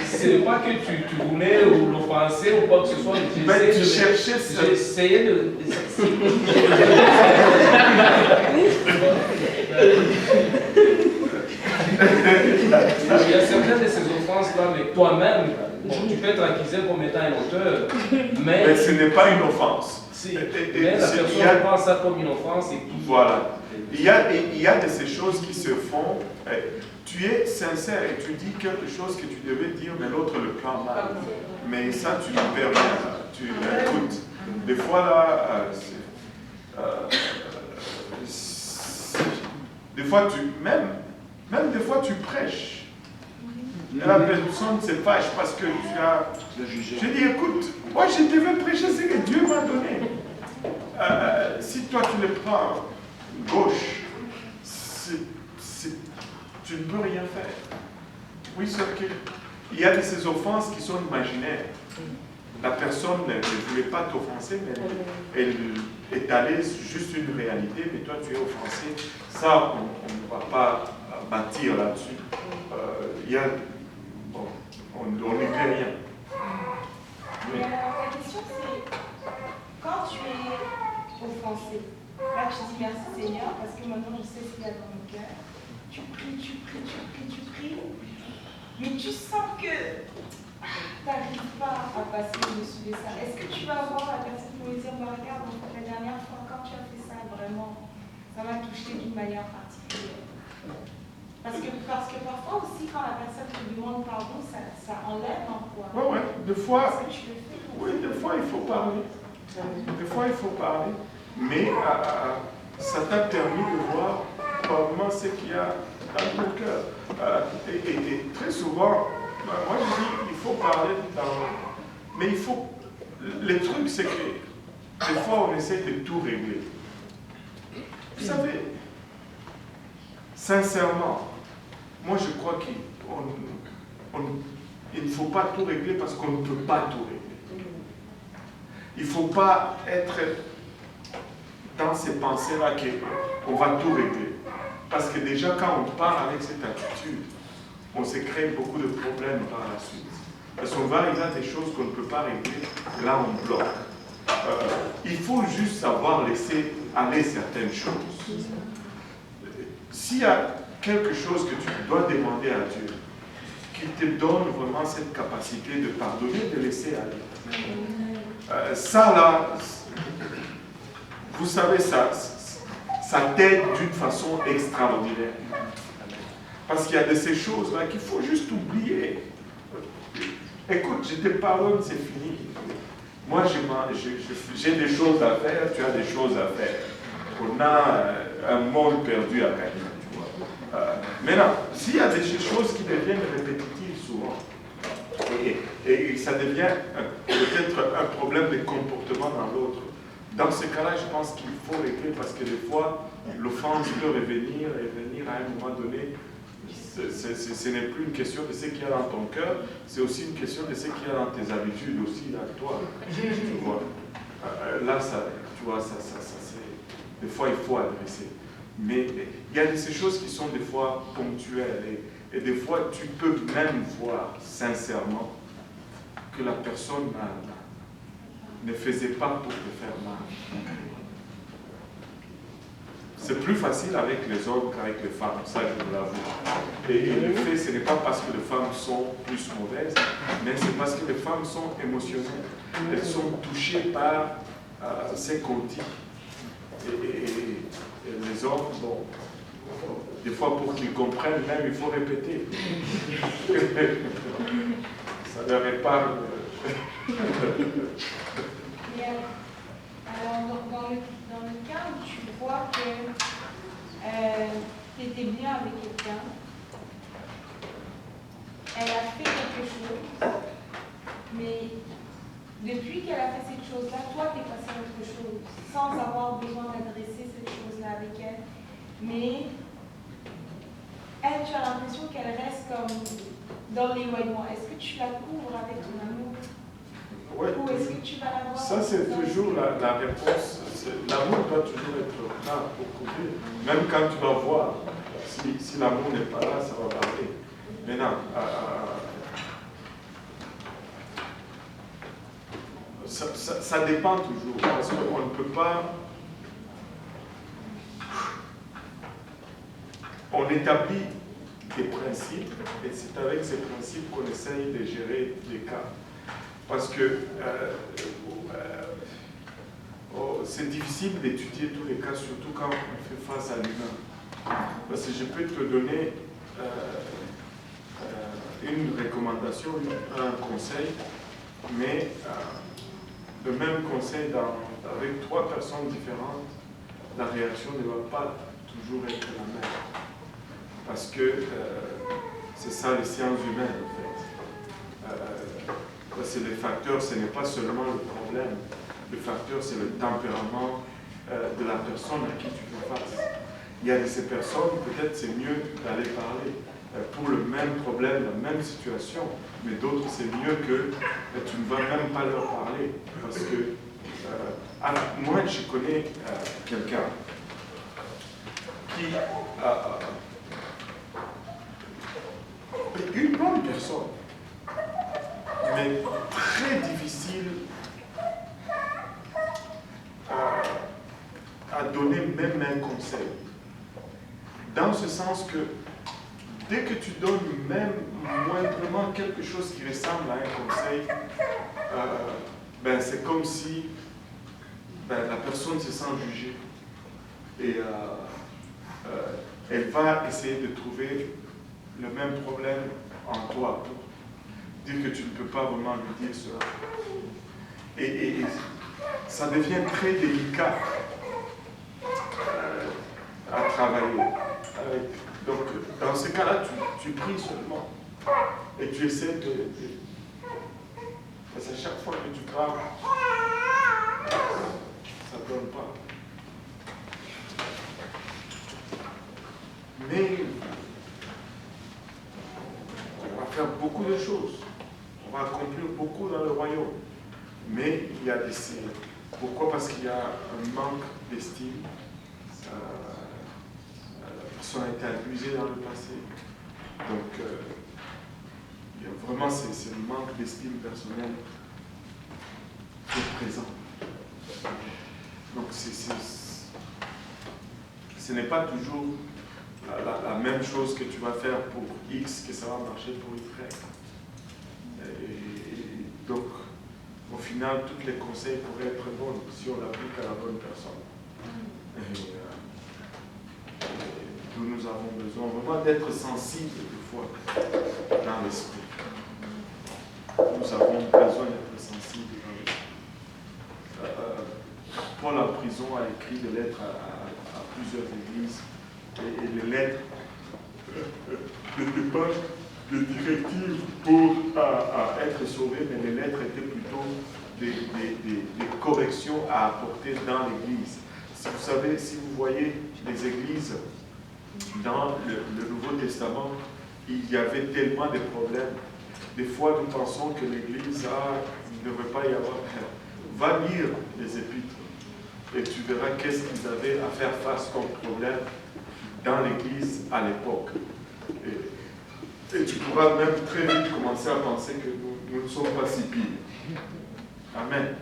S8: Ce n'est pas que tu voulais ou l'offenser ou quoi que ce soit.
S1: Mais tu cherchais ça.
S8: J'ai essayé de... Il y a certaines de ces offenses-là, mais toi-même, tu peux être accusé comme étant un auteur,
S1: mais ce n'est pas une offense.
S8: Mais la personne prend ça comme une offense et tout.
S1: Voilà. Il y a de ces choses qui se font. Tu es sincère et tu dis quelque chose que tu devais dire, mais l'autre le prend mal. Mais ça, tu ne perds rien. Tu écoutes. Des fois, là, des fois, même des fois, tu prêches. Et la personne se fâche parce que tu as... Je dis, écoute, moi, je devais prêcher ce que Dieu m'a donné. Si toi, tu le prends gauche, tu ne peux rien faire. Oui, sauf qu'il y a de ces offenses qui sont imaginaires. La personne ne voulait pas t'offenser, mais elle étalait juste une réalité, mais toi, tu es offensé. Ça, on ne va pas bâtir là-dessus. On n'y fait rien.
S2: Oui. La question, c'est, quand tu es offensé, là, tu dis merci Seigneur, parce que maintenant, je sais ce qu'il y a dans mon cœur. Tu pries, mais tu sens que tu n'arrives pas à passer au-dessus de ça. Est-ce que tu vas voir la personne pour lui dire, regarde, en fait, la dernière fois, quand tu as fait ça, vraiment, ça m'a touché d'une manière particulière. Parce que parfois aussi, quand la personne te demande pardon, ça enlève un poids.
S1: Oui, des fois,
S2: est-ce que tu le fais?
S1: oui, des fois, il faut parler. Des fois, il faut parler. Mais ça t'a permis de voir probablement ce qu'il y a dans ton cœur. Et très souvent, moi je dis, il faut parler mais il faut... Le truc, c'est que des fois, on essaie de tout régler. Vous savez, sincèrement, moi je crois qu'il ne faut pas tout régler parce qu'on ne peut pas tout régler. Il ne faut pas être dans ces pensées-là qu'on va tout régler. Parce que déjà, quand on part avec cette attitude, on se crée beaucoup de problèmes par la suite. Parce qu'on va arriver à des choses qu'on ne peut pas régler, et là on bloque. Il faut juste savoir laisser aller certaines choses. s'il y a quelque chose que tu dois demander à Dieu, qu'il te donne vraiment cette capacité de pardonner, de laisser aller. Ça là, vous savez, ça t'aide d'une façon extraordinaire. Parce qu'il y a de ces choses-là qu'il faut juste oublier. Écoute, je te pardonne, c'est fini. Moi, j'ai des choses à faire, tu as des choses à faire. On a un monde perdu à gagner. Tu vois. Maintenant, s'il y a des choses qui deviennent répétitives souvent, et ça devient peut-être un problème de comportement dans l'autre, dans ce cas-là, je pense qu'il faut régler parce que des fois, l'offense peut revenir et venir à un moment donné. Ce n'est plus une question de ce qu'il y a dans ton cœur, c'est aussi une question de ce qu'il y a dans tes habitudes aussi, dans toi. Tu vois. Là, ça, tu vois, des fois, il faut adresser. Mais il y a de ces choses qui sont des fois ponctuelles et des fois, tu peux même voir sincèrement que la personne ne faisait pas pour te faire mal. C'est plus facile avec les hommes qu'avec les femmes, ça je vous l'avoue. Et le fait, ce n'est pas parce que les femmes sont plus mauvaises, mais c'est parce que les femmes sont émotionnelles. Elles sont touchées par ce qu'on dit. Et les hommes, bon, des fois pour qu'ils comprennent, même il faut répéter. Ça leur épargne.
S5: Alors, dans le cas où tu vois que tu étais bien avec quelqu'un, elle a fait quelque chose, mais depuis qu'elle a fait cette chose-là, toi, tu es passé à autre chose, sans avoir besoin d'adresser cette chose-là avec elle. Mais elle, tu as l'impression qu'elle reste comme dans l'éloignement. Est-ce que tu la couvres avec ton amour?
S1: Ouais,
S5: ou est-ce que tu vas la voir?
S1: ça, c'est toujours la réponse. L'amour doit toujours être là pour couvrir. Même quand tu vas voir, si l'amour n'est pas là, ça va parler. Maintenant, ça dépend toujours, parce qu'on ne peut pas... On établit des principes, et c'est avec ces principes qu'on essaye de gérer les cas. Parce que c'est difficile d'étudier tous les cas, surtout quand on fait face à l'humain. Parce que je peux te donner une recommandation, un conseil, mais le même conseil avec 3 personnes différentes, la réaction ne va pas toujours être la même. Parce que c'est ça les sciences humaines en fait. Parce que les facteurs, ce n'est pas seulement le problème. Le facteur, c'est le tempérament de la personne à qui tu fais face. Il y a de ces personnes, peut-être c'est mieux d'aller parler pour le même problème, la même situation, mais d'autres, c'est mieux que tu ne vas même pas leur parler. Parce que moi, je connais quelqu'un qui une bonne personne, mais très difficile à donner même un conseil. Dans ce sens que dès que tu donnes même moindrement quelque chose qui ressemble à un conseil, c'est comme si la personne se sent jugée. Et elle va essayer de trouver le même problème en toi pour dire que tu ne peux pas vraiment lui dire cela. Et ça devient très délicat à travailler. Donc, dans ce cas-là, tu pries seulement et tu essaies de... Parce qu'à chaque fois que tu parles, ça ne donne pas. Mais on va faire beaucoup de choses. On va accomplir beaucoup dans le royaume. Mais il y a des signes. Pourquoi? Parce qu'il y a un manque d'estime. La personne a été abusée dans le passé. Donc, il y a vraiment ce manque d'estime personnelle qui est présent. Donc, ce n'est pas toujours la même chose que tu vas faire pour X, que ça va marcher pour Y. Et donc, au final, tous les conseils pourraient être bons si on l'applique à la bonne personne. D'où nous avons besoin vraiment d'être sensibles des fois dans l'esprit. Nous avons besoin d'être sensibles dans l'esprit. Paul en prison a écrit des lettres à plusieurs églises et les lettres n'étaient pas des directives pour être sauvés, mais les lettres étaient plutôt des corrections à apporter dans l'église. Si vous savez, si vous voyez les églises dans le Nouveau Testament, il y avait tellement de problèmes. Des fois, nous pensons que l'église, il ne devrait pas y avoir. Va lire les épîtres et tu verras qu'est-ce qu'ils avaient à faire face comme problème dans l'église à l'époque. Et tu pourras même très vite commencer à penser que nous ne sommes pas si pires. Amen.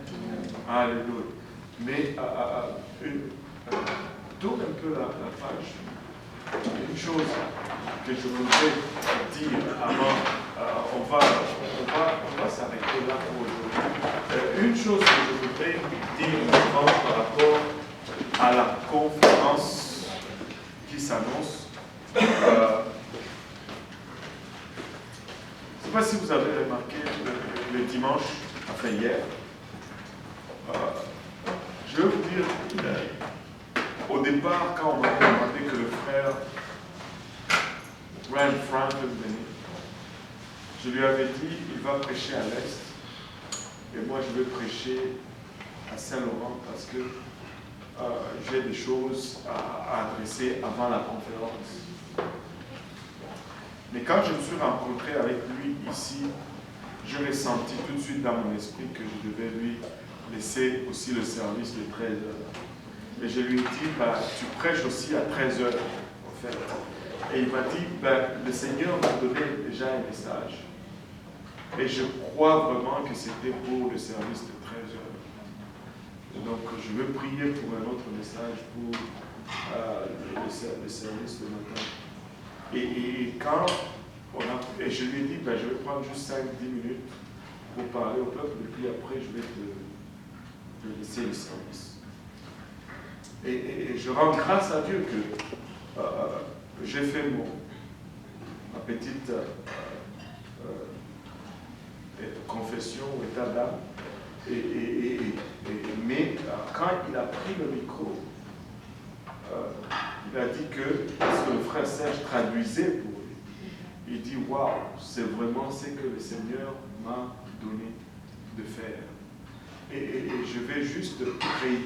S1: Alléluia. Mais tourne un peu la page. Une chose que je voudrais dire avant, on va s'arrêter là pour aujourd'hui. Une chose que je voudrais dire maintenant par rapport à la conférence qui s'annonce. Je ne sais pas si vous avez remarqué le dimanche, enfin hier, je vais vous dire, au départ, quand on m'a demandé que le frère Rand Franklin venait, je lui avais dit, il va prêcher à l'Est, et moi je vais prêcher à Saint-Laurent parce que j'ai des choses à adresser avant la conférence. Mais quand je me suis rencontré avec lui ici, je l'ai senti tout de suite dans mon esprit que je devais lui laisser aussi le service de 13 heures. Et je lui ai dit, tu prêches aussi à 13 heures, en fait. Et il m'a dit, le Seigneur m'a donné déjà un message. Et je crois vraiment que c'était pour le service de 13 heures. Et donc, je veux prier pour un autre message pour le service de matin. Et quand et je lui ai dit, je vais prendre juste 5-10 minutes pour parler au peuple, et puis après, je vais te laisser le service. Et je rends grâce à Dieu que j'ai fait ma petite confession ou état d'âme. Mais quand il a pris le micro, il a dit que, parce que le frère Serge traduisait pour lui, il dit, waouh, c'est vraiment ce que le Seigneur m'a donné de faire. Et je vais juste réitérer